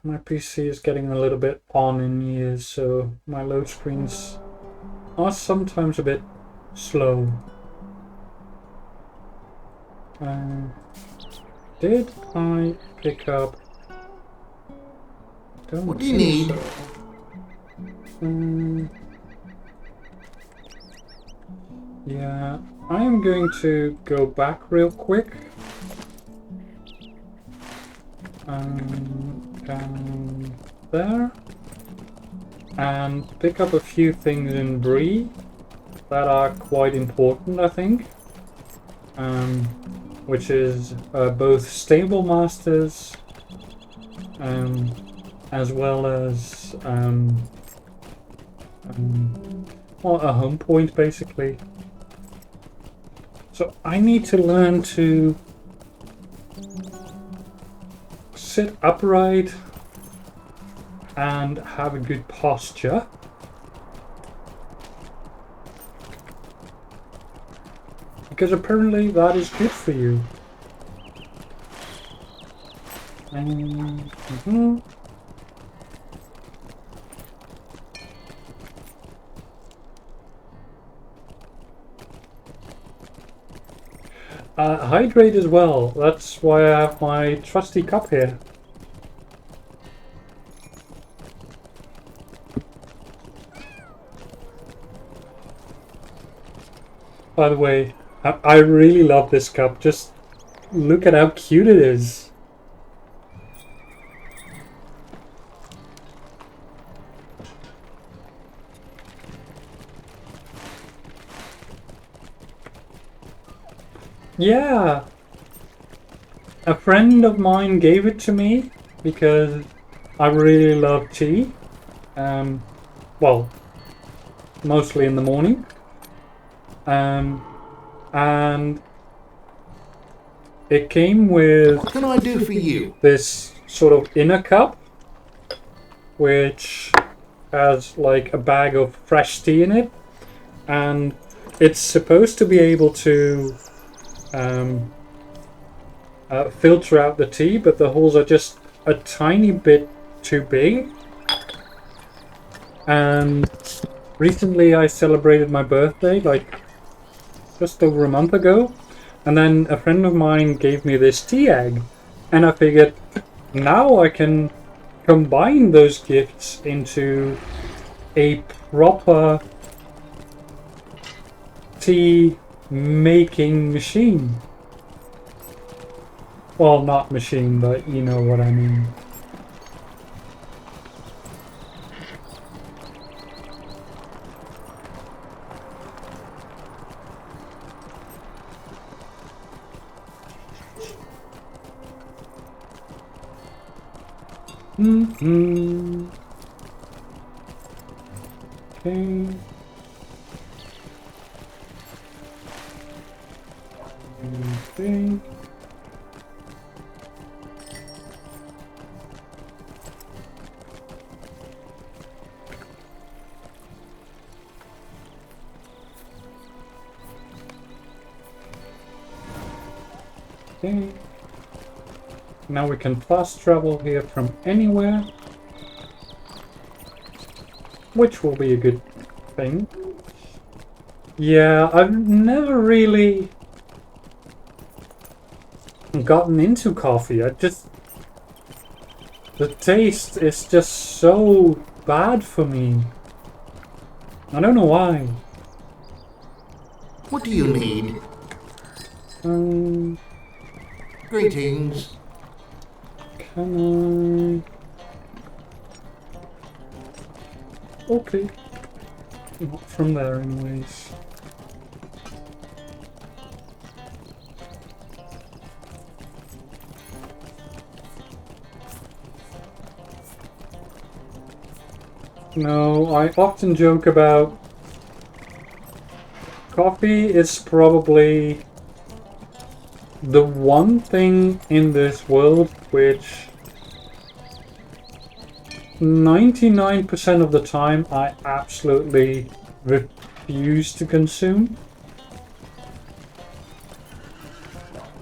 My PC is getting a little bit on in years, so my load screens are sometimes a bit slow. Did I pick up...
What do you need?
Yeah, I am going to go back real quick. Down there. And pick up a few things in Bree that are quite important, I think. Which is both stable masters, as well as well, a home point, basically. So I need to learn to sit upright and have a good posture. Because apparently that is good for you. Hydrate as well. That's why I have my trusty cup here. By the way, I really love this cup. Just look at how cute it is. Yeah, a friend of mine gave it to me because I really love tea. Well, mostly in the morning. And it came with
What can I do for you?
this sort of inner cup, which has like a bag of fresh tea in it, and it's supposed to be able to filter out the tea, but the holes are just a tiny bit too big. And recently I celebrated my birthday, like just over a month ago, and then a friend of mine gave me this tea egg, and I figured now I can combine those gifts into a proper tea making machine. Well, not machine, but you know what I mean. Mm-hmm. Okay. Okay. Okay. Now we can fast travel here from anywhere, which will be a good thing. Yeah, I've never really gotten into coffee. The taste is just so bad for me. I don't know why.
What do you need? Greetings.
Can I? Okay. Not from there anyways. No, I often joke about coffee is probably the one thing in this world which 99% of the time I absolutely refuse to consume.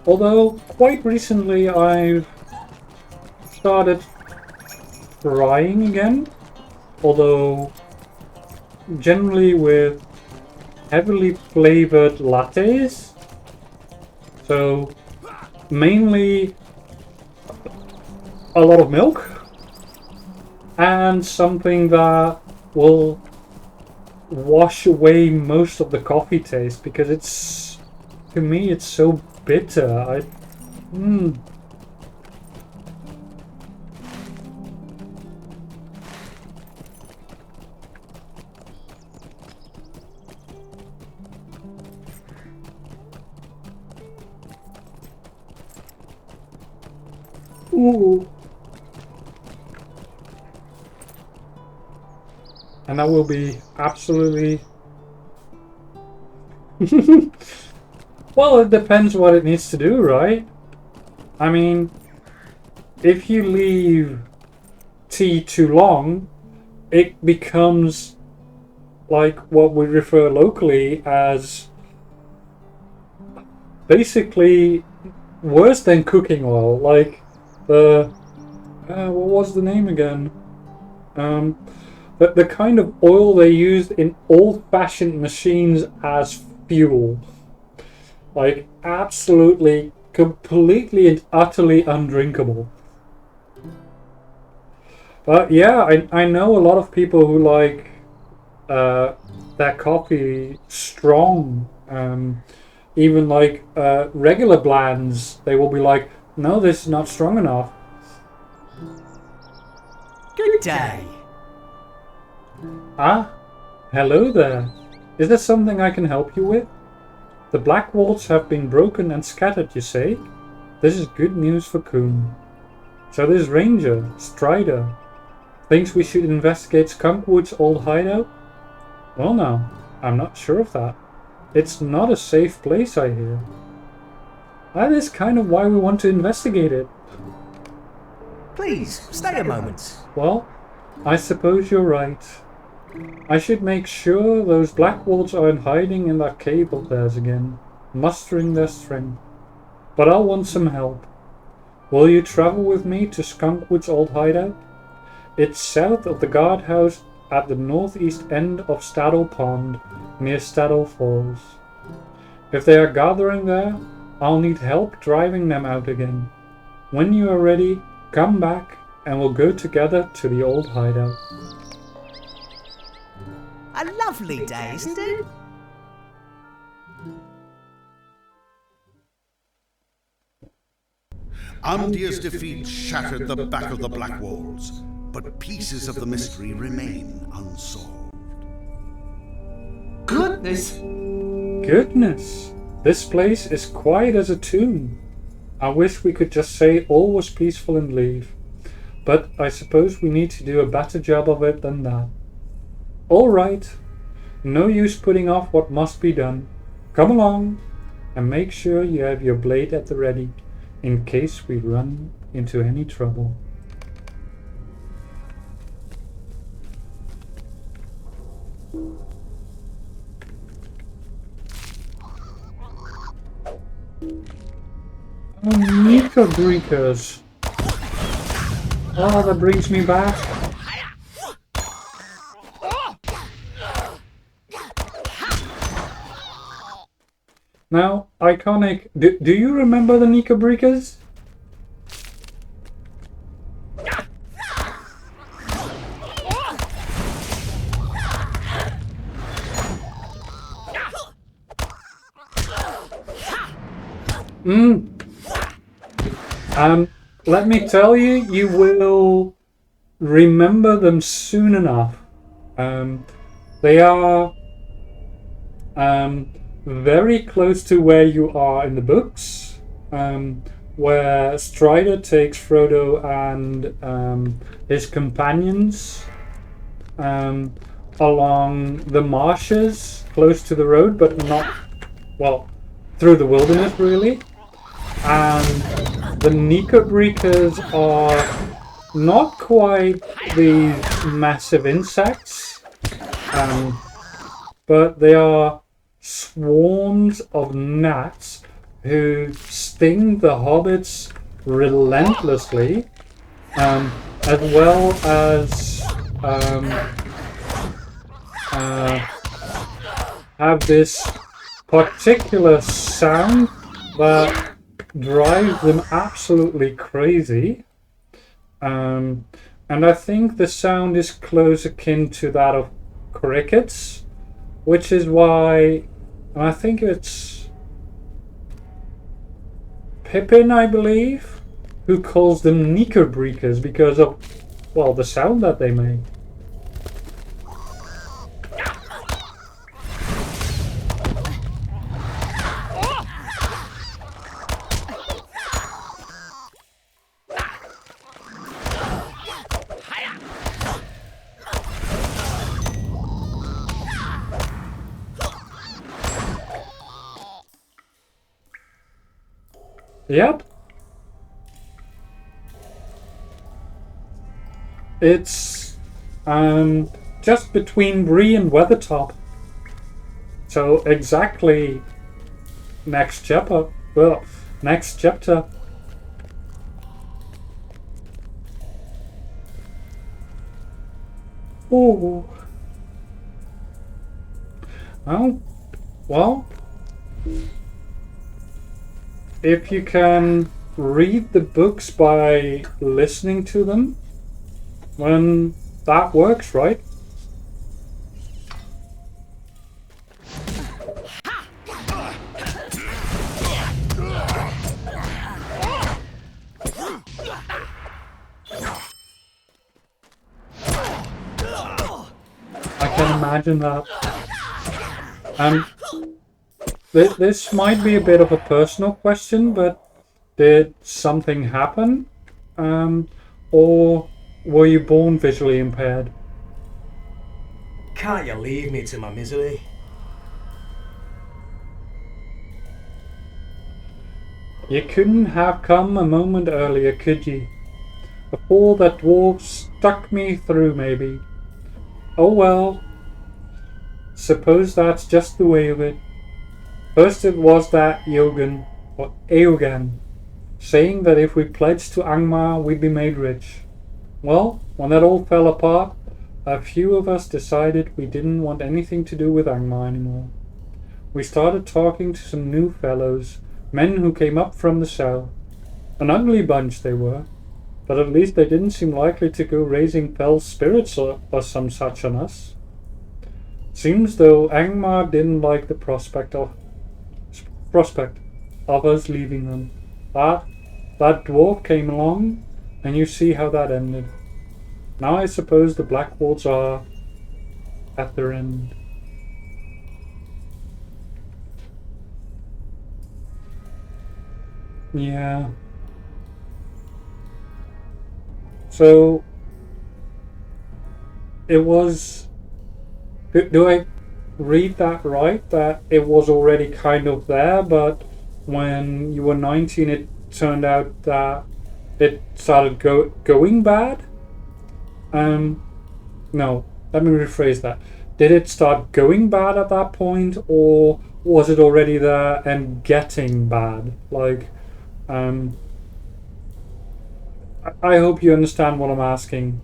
Although quite recently I've started trying again, although generally with heavily flavored lattes. So mainly a lot of milk and something that will wash away most of the coffee taste, because it's, to me, it's so bitter. Ooh. And that will be absolutely... Well, it depends what it needs to do, right? I mean, if you leave tea too long, it becomes like what we refer locally as basically worse than cooking oil. Like the... what was the name again? The kind of oil they used in old-fashioned machines as fuel. Like, absolutely, completely and utterly undrinkable. But yeah, I know a lot of people who like their coffee strong. Even like regular blends, they will be like, no, this is not strong enough.
Good day.
Ah, hello there. Is there something I can help you with? The black walls have been broken and scattered, you say? This is good news for Coon. So this ranger, Strider, thinks we should investigate Skunkwood's old hideout? Well now, I'm not sure of that. It's not a safe place, I hear. That is kind of why we want to investigate it.
Please, stay a moment.
Well, I suppose you're right. I should make sure those black wolves aren't hiding in that cave of theirs again, mustering their strength. But I'll want some help. Will you travel with me to Skunkwood's old hideout? It's south of the guardhouse at the northeast end of Staddle Pond, near Staddle Falls. If they are gathering there, I'll need help driving them out again. When you are ready, come back and we'll go together to the old hideout.
A lovely day, isn't it?
Amdir's defeat shattered the back of the Black Walls, but pieces of the mystery remain unsolved.
Goodness!
Goodness! This place is quiet as a tomb. I wish we could just say all was peaceful and leave. But I suppose we need to do a better job of it than that. Alright. No use putting off what must be done. Come along and make sure you have your blade at the ready in case we run into any trouble. Oh, Nika Breakers. Oh, that brings me back. Now, iconic. Do you remember the Nika Breakers? Let me tell you, you will remember them soon enough. They are very close to where you are in the books, where Strider takes Frodo and his companions along the marshes close to the road, but not, well, through the wilderness really. And the Nika Breakers are not quite these massive insects, but they are swarms of gnats who sting the hobbits relentlessly, as well as have this particular sound that drives them absolutely crazy. And I think the sound is close akin to that of crickets, which is why, and I think it's Pippin, I believe, who calls them knickerbreakers because of, well, the sound that they make. Yep. It's just between Bree and Weathertop. So exactly next chapter. Well, next chapter. Oh. Well, if you can read the books by listening to them, then that works, right? I can imagine that. This might be a bit of a personal question, but did something happen? Or were you born visually impaired?
Can't you leave me to my misery?
You couldn't have come a moment earlier, could you? Before that dwarf stuck me through, maybe. Oh well. Suppose that's just the way of it. First it was that Yogan, or Eogan, saying that if we pledged to Angmar we'd be made rich. Well, when that all fell apart, a few of us decided we didn't want anything to do with Angmar anymore. We started talking to some new fellows, men who came up from the south. An ugly bunch they were, but at least they didn't seem likely to go raising fell spirits or some such on us. Seems though Angmar didn't like the prospect of us leaving them. That dwarf came along, and you see how that ended. Now I suppose the Black Wolves are at their end. Yeah. So it was. Do I read that right? That it was already kind of there, but when you were 19, it turned out that it started going bad? No, let me rephrase that. Did it start going bad at that point, or was it already there and getting bad? Like, I hope you understand what I'm asking.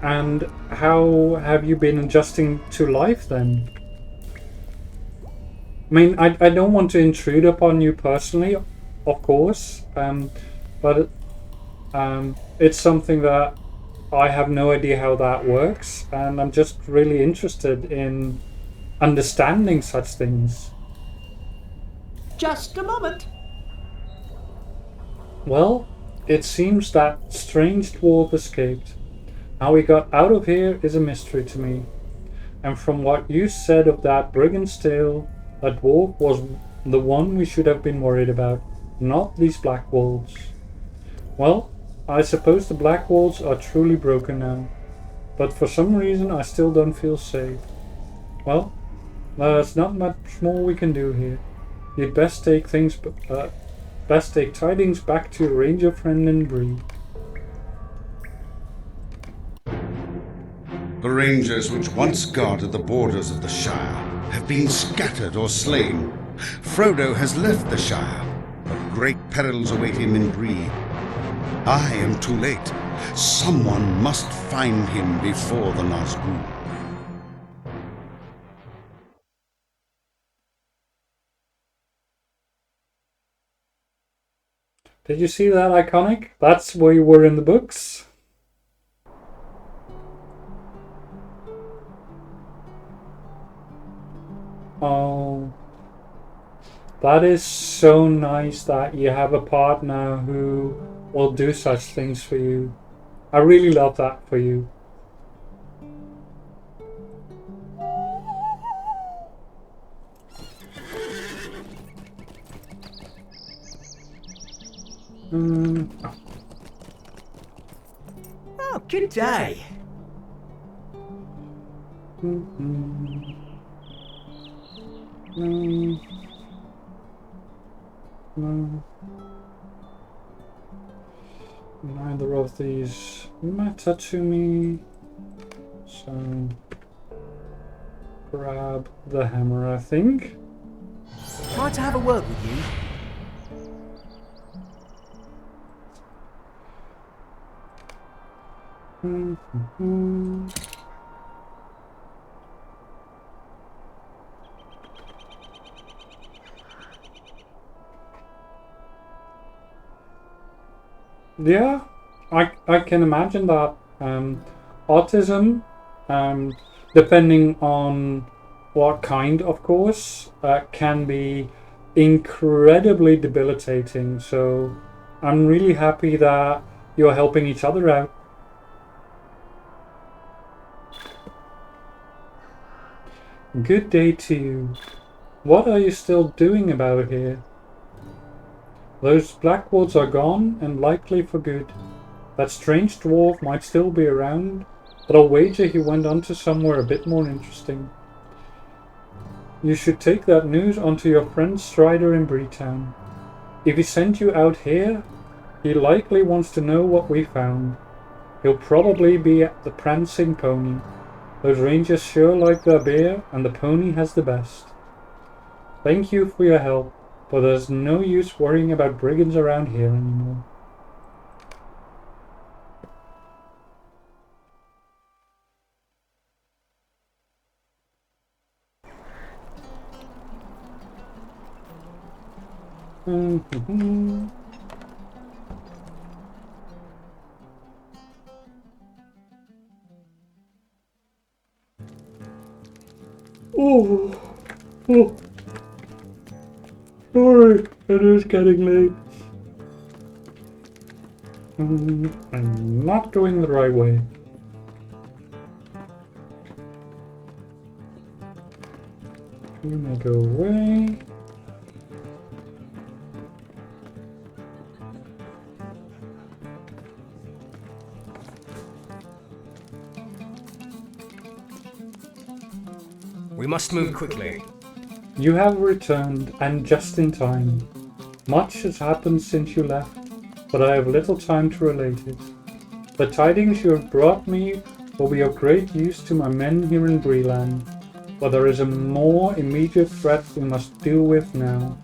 And how have you been adjusting to life then? I mean, I don't want to intrude upon you personally, of course, but it's something that I have no idea how that works, and I'm just really interested in understanding such things.
Just a moment.
Well, it seems that strange dwarf escaped. How he got out of here is a mystery to me. And from what you said of that brigand's tale, that dwarf was the one we should have been worried about, not these black wolves. Well, I suppose the black wolves are truly broken now, but for some reason I still don't feel safe. Well, there's not much more we can do here. You'd best take tidings back to your ranger friend and Bree.
The rangers which once guarded the borders of the Shire have been scattered or slain. Frodo has left the Shire, but great perils await him in Bree. I am too late. Someone must find him before the Nazgûl.
Did you see that iconic? That's where you were in the books. Oh, that is so nice that you have a partner who will do such things for you. I really love that for you.
Oh, good day.
Neither of these matter to me, so grab the hammer, I think.
Mind to have a word with you?
Yeah, I can imagine that autism, depending on what kind, of course, can be incredibly debilitating. So I'm really happy that you're helping each other out. Good day to you. What are you still doing about here? Those Blackwoods are gone, and likely for good. That strange dwarf might still be around, but I'll wager he went on to somewhere a bit more interesting. You should take that news onto your friend Strider in Breetown. If he sent you out here, he likely wants to know what we found. He'll probably be at the Prancing Pony. Those rangers sure like their beer, and the pony has the best. Thank you for your help, but there's no use worrying about brigands around here anymore. Oh, sorry, it is getting late. I'm not going the right way. I'm gonna go away.
We must move quickly.
You have returned, and just in time. Much has happened since you left, but I have little time to relate it. The tidings you have brought me will be of great use to my men here in Breeland, but there is a more immediate threat we must deal with now.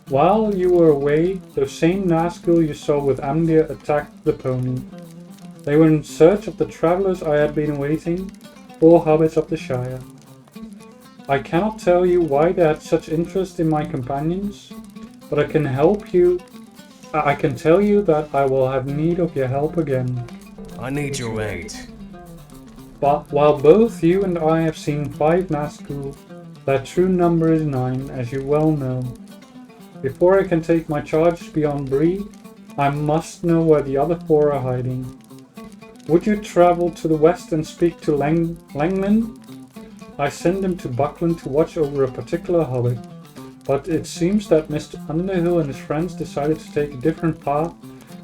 While you were away, those same Nazgul you saw with Amdir attacked the pony. They were in search of the travellers I had been awaiting, 4 hobbits of the Shire. I cannot tell you why they had such interest in my companions, but I can tell you that I will have need of your help again.
I need your aid.
But while both you and I have seen 5 Nazgul, their true number is 9, as you well know. Before I can take my charge beyond Bree, I must know where the other 4 are hiding. Would you travel to the west and speak to Langman? I send him to Buckland to watch over a particular hobbit, but it seems that Mr. Underhill and his friends decided to take a different path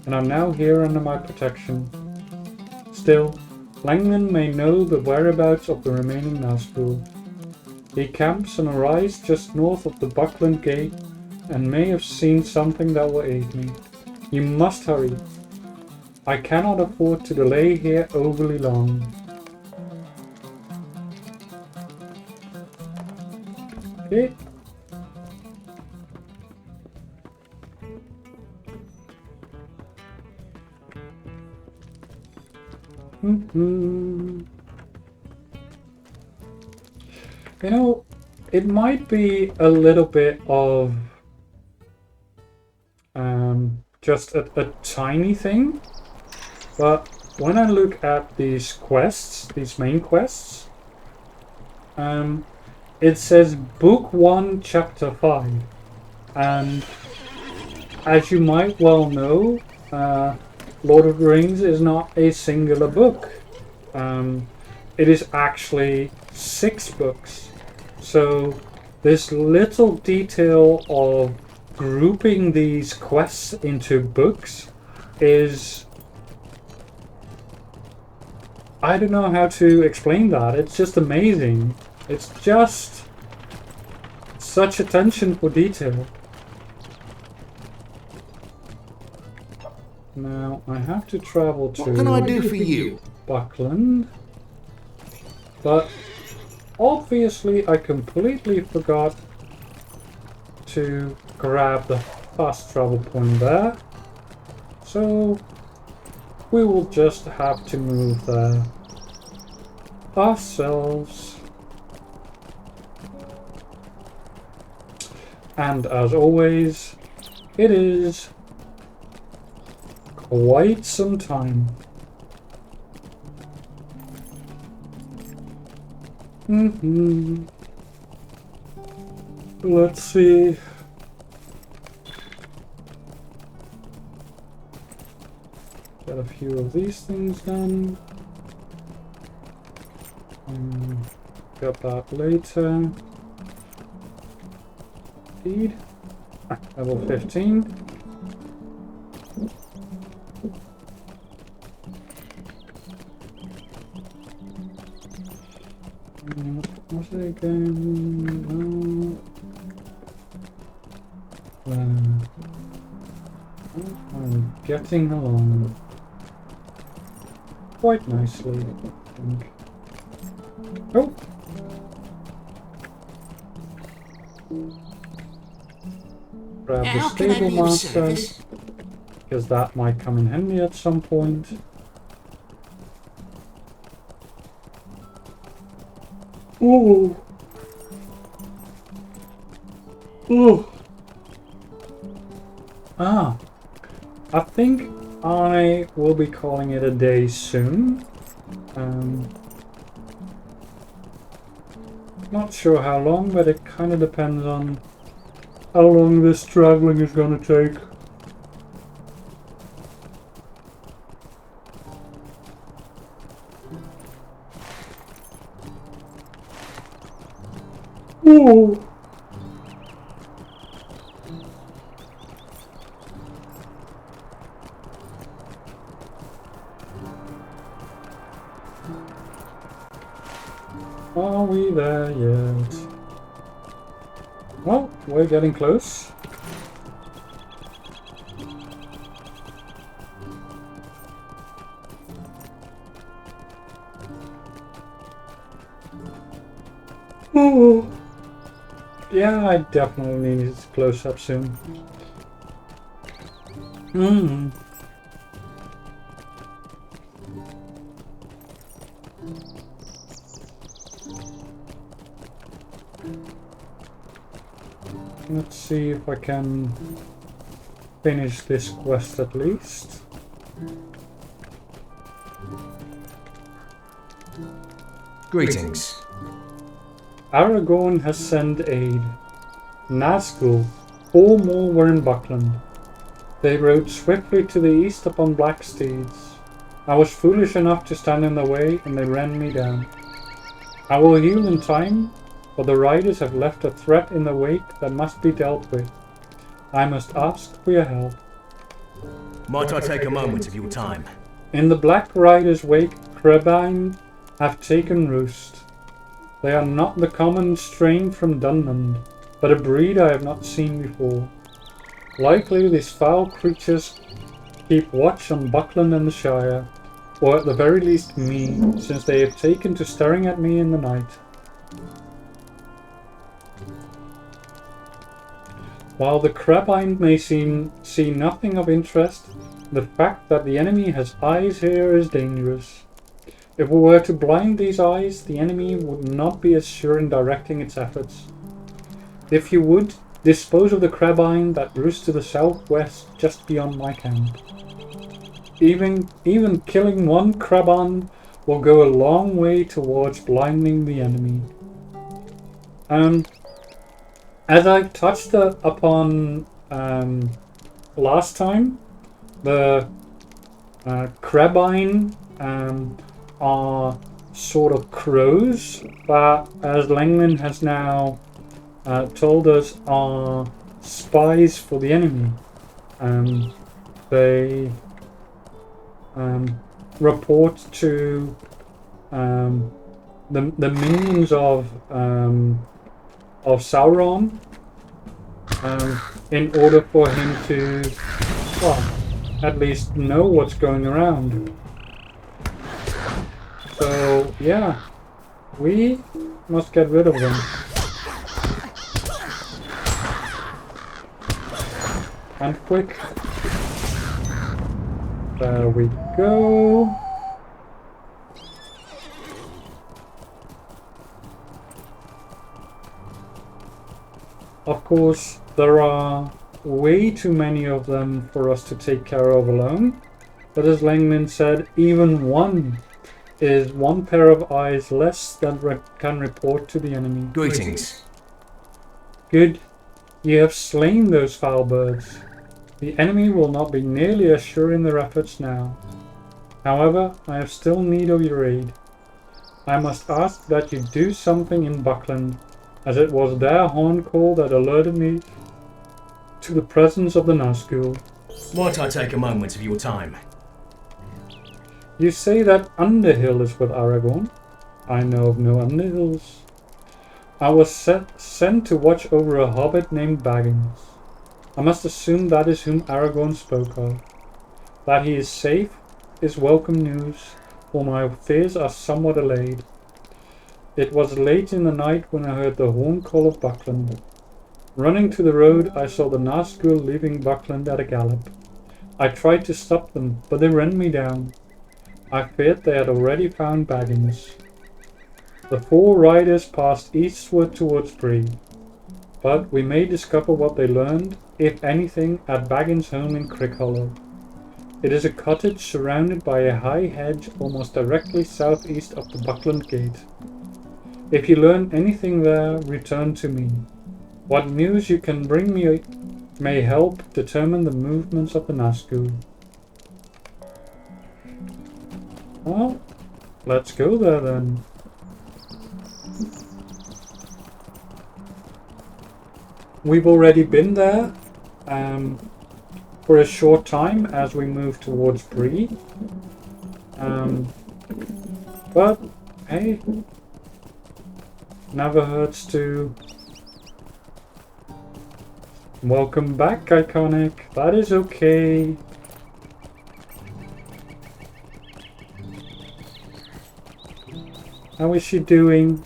and are now here under my protection. Still, Langman may know the whereabouts of the remaining Nazgul. He camps on a rise just north of the Buckland Gate and may have seen something that will aid me. You must hurry. I cannot afford to delay here overly long. Okay. You know, it might be a little bit of just a tiny thing, but when I look at these quests, these main quests, it says Book 1, Chapter 5, and as you might well know, Lord of the Rings is not a singular book. It is actually 6 books. So this little detail of grouping these quests into books is... I don't know how to explain that. It's just amazing. It's just such attention for detail. Now I have to travel to...
What can I do for you?
Buckland. But obviously I completely forgot to grab the fast travel point there. So we will just have to move there ourselves. And as always, it is quite some time. Let's see. Get a few of these things done. Get that later. Speed. Level 15. What's it again? I'm getting along quite nicely, I think. Oh! Grab the stable master, because that might come in handy at some point. Ooh! Ooh! Ah! I think I will be calling it a day soon. Not sure how long, but it kind of depends on how long this traveling is going to take. Ooh! Are we there yet? Well, we're getting close. Ooh. Yeah, I definitely need to close up soon. Let's see if I can finish this quest at least.
Greetings.
Aragorn has sent aid. Nazgul, 4 more were in Buckland. They rode swiftly to the east upon black steeds. I was foolish enough to stand in the way, and they ran me down. I will heal in time, but the riders have left a threat in the wake that must be dealt with. I must ask for your help.
Might I take a moment of your time?
In the Black Rider's wake, Crabine have taken roost. They are not the common strain from Dunland, but a breed I have not seen before. Likely these foul creatures keep watch on Buckland and the Shire, or at the very least me, since they have taken to staring at me in the night. While the Crabine may see nothing of interest, the fact that the enemy has eyes here is dangerous. If we were to blind these eyes, the enemy would not be as sure in directing its efforts. If you would, dispose of the Crabine that roosts to the southwest just beyond my camp. Even killing one Crabine will go a long way towards blinding the enemy. As I touched upon last time, the Crabine are sort of crows, but as Langland has now told us, are spies for the enemy. They report to the minions of Sauron in order for him to, well, at least know what's going around. So yeah, we must get rid of them. And quick. There we go. Of course, there are way too many of them for us to take care of alone. But as Langman said, even one is one pair of eyes less than can report to the enemy.
Greetings.
Good. You have slain those foul birds. The enemy will not be nearly as sure in their efforts now. However, I have still need of your aid. I must ask that you do something in Buckland, as it was their horn call that alerted me to the presence of the Nazgul.
Might I take a moment of your time?
You say that Underhill is with Aragorn? I know of no Underhills. I was sent to watch over a hobbit named Baggins. I must assume that is whom Aragorn spoke of. That he is safe is welcome news, for my fears are somewhat allayed. It was late in the night when I heard the horn call of Buckland. Running to the road, I saw the Nazgul leaving Buckland at a gallop. I tried to stop them, but they ran me down. I feared they had already found Baggins. The 4 riders passed eastward towards Bree, but we may discover what they learned, if anything, at Baggins' home in Crick Hollow. It is a cottage surrounded by a high hedge almost directly southeast of the Buckland Gate. If you learn anything there, return to me. What news you can bring me may help determine the movements of the Nazgul. Well, let's go there then. We've already been there for a short time as we move towards Bree. But hey, never hurts to welcome back, Iconic. That is okay. How is she doing?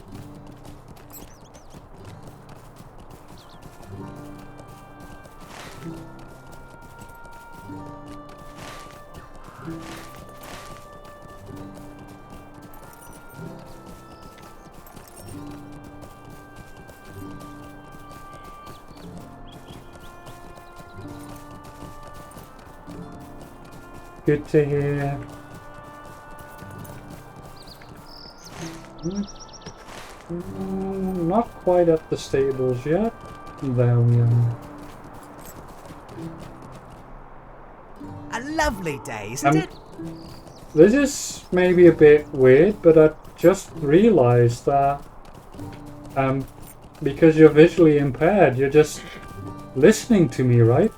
Good to hear. Not quite at the stables yet. There we are.
A lovely day, isn't it?
This is maybe a bit weird, but I just realized that because you're visually impaired, you're just listening to me, right?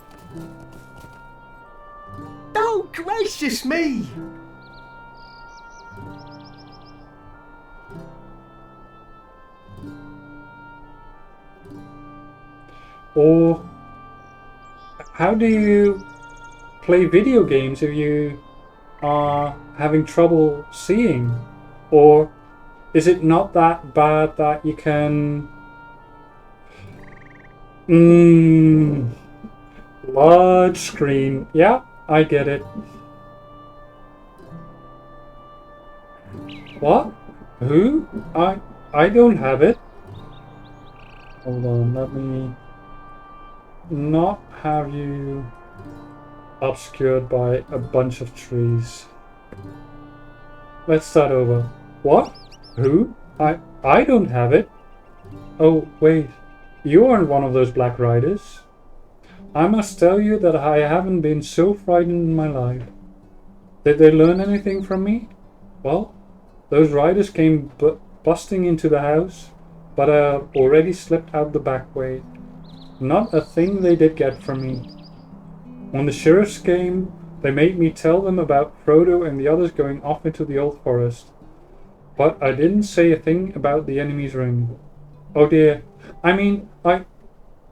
Oh, gracious me!
Or how do you play video games if you are having trouble seeing? Or is it not that bad that you can... large screen. Yeah, I get it. What? Who? I don't have it. Hold on, let me not have you obscured by a bunch of trees. Let's start over. What? Who? I don't have it. Oh, wait. You aren't one of those black riders. I must tell you that I haven't been so frightened in my life. Did they learn anything from me? Well, those riders came busting into the house, but I already slipped out the back way. Not a thing they did get from me. When the sheriffs came, they made me tell them about Frodo and the others going off into the old forest. But I didn't say a thing about the enemy's ring. Oh dear. I mean,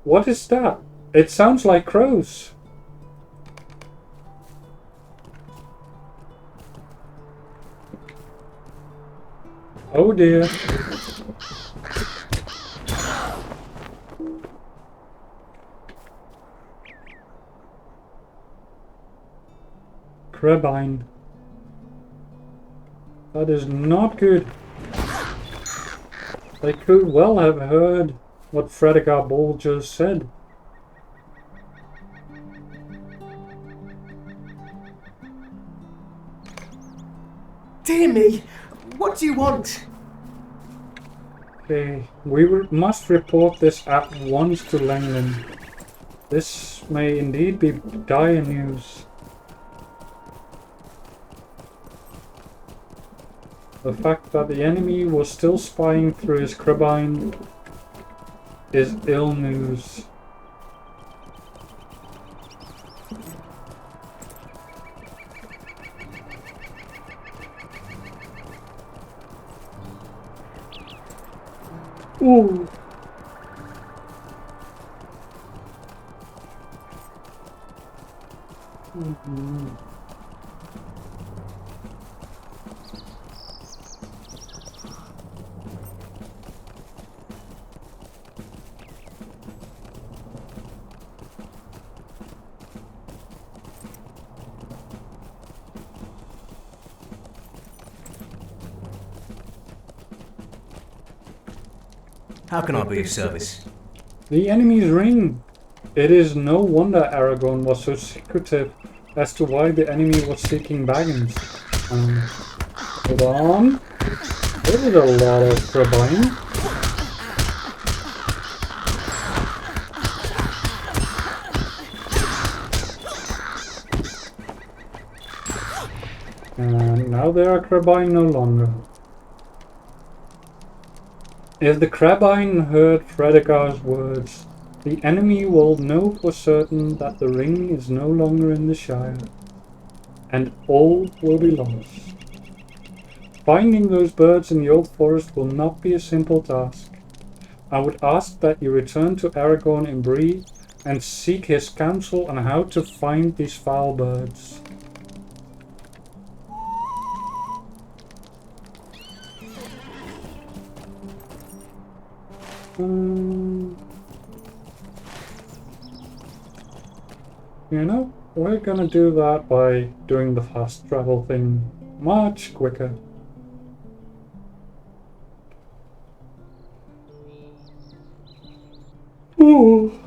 what is that? It sounds like crows. Oh dear. Crabine. That is not good. They could well have heard what Fredegar Ball just said.
Dear me, what do you want?
Okay, we must report this at once to Langland. This may indeed be dire news. The fact that the enemy was still spying through his crabine is ill news. Ooh. Mm-hmm.
How can I be of service?
The enemy's ring. It is no wonder Aragorn was so secretive as to why the enemy was seeking Baggins. Hold on. There is a lot of crabine. And now there are crabine no longer. If the crabine heard Fredegar's words, the enemy will know for certain that the ring is no longer in the Shire, and all will be lost. Finding those birds in the old forest will not be a simple task. I would ask that you return to Aragorn in Bree and seek his counsel on how to find these foul birds. You know, we're gonna do that by doing the fast travel thing much quicker. Ooh.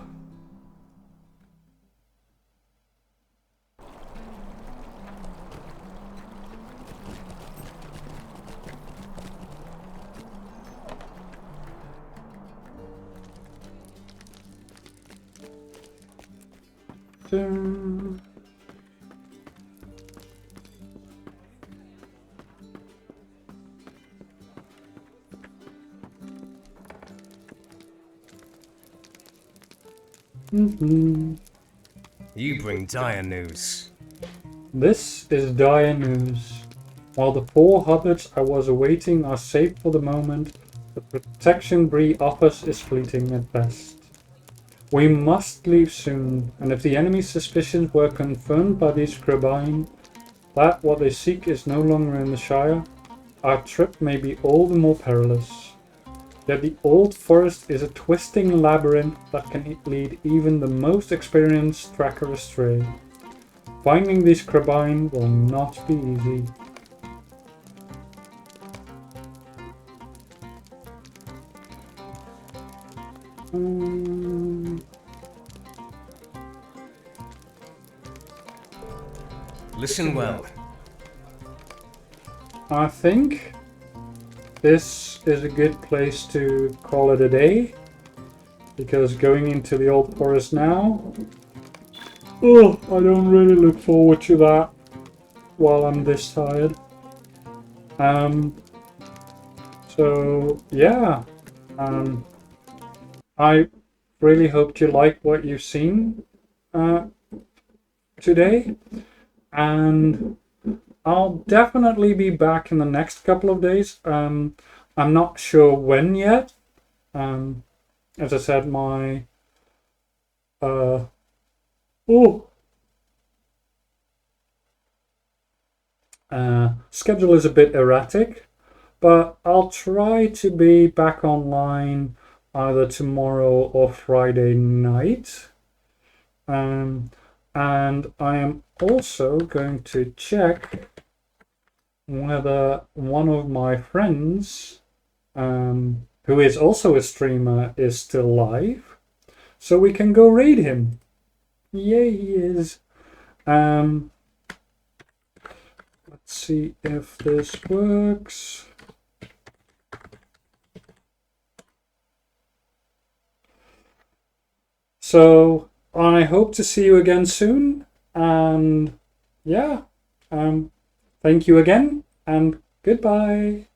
Dun.
You bring dire news.
This is dire news. While the 4 hobbits I was awaiting are safe for the moment, the protection Bree offers is fleeting at best. We must leave soon, and if the enemy's suspicions were confirmed by these crabine, that what they seek is no longer in the Shire, our trip may be all the more perilous. Yet the old forest is a twisting labyrinth that can lead even the most experienced tracker astray. Finding these crabine will not be easy.
Listen well.
I think this is a good place to call it a day, because going into the old forest now, oh, I don't really look forward to that while I'm this tired. So yeah, I really hope you like what you've seen today, and I'll definitely be back in the next couple of days. I'm not sure when yet. As I said, my schedule is a bit erratic, but I'll try to be back online either tomorrow or Friday night. And I am also going to check whether one of my friends, who is also a streamer, is still live, so we can go raid him. Yay, he is. Let's see if this works. So I hope to see you again soon, and yeah, thank you again, and goodbye.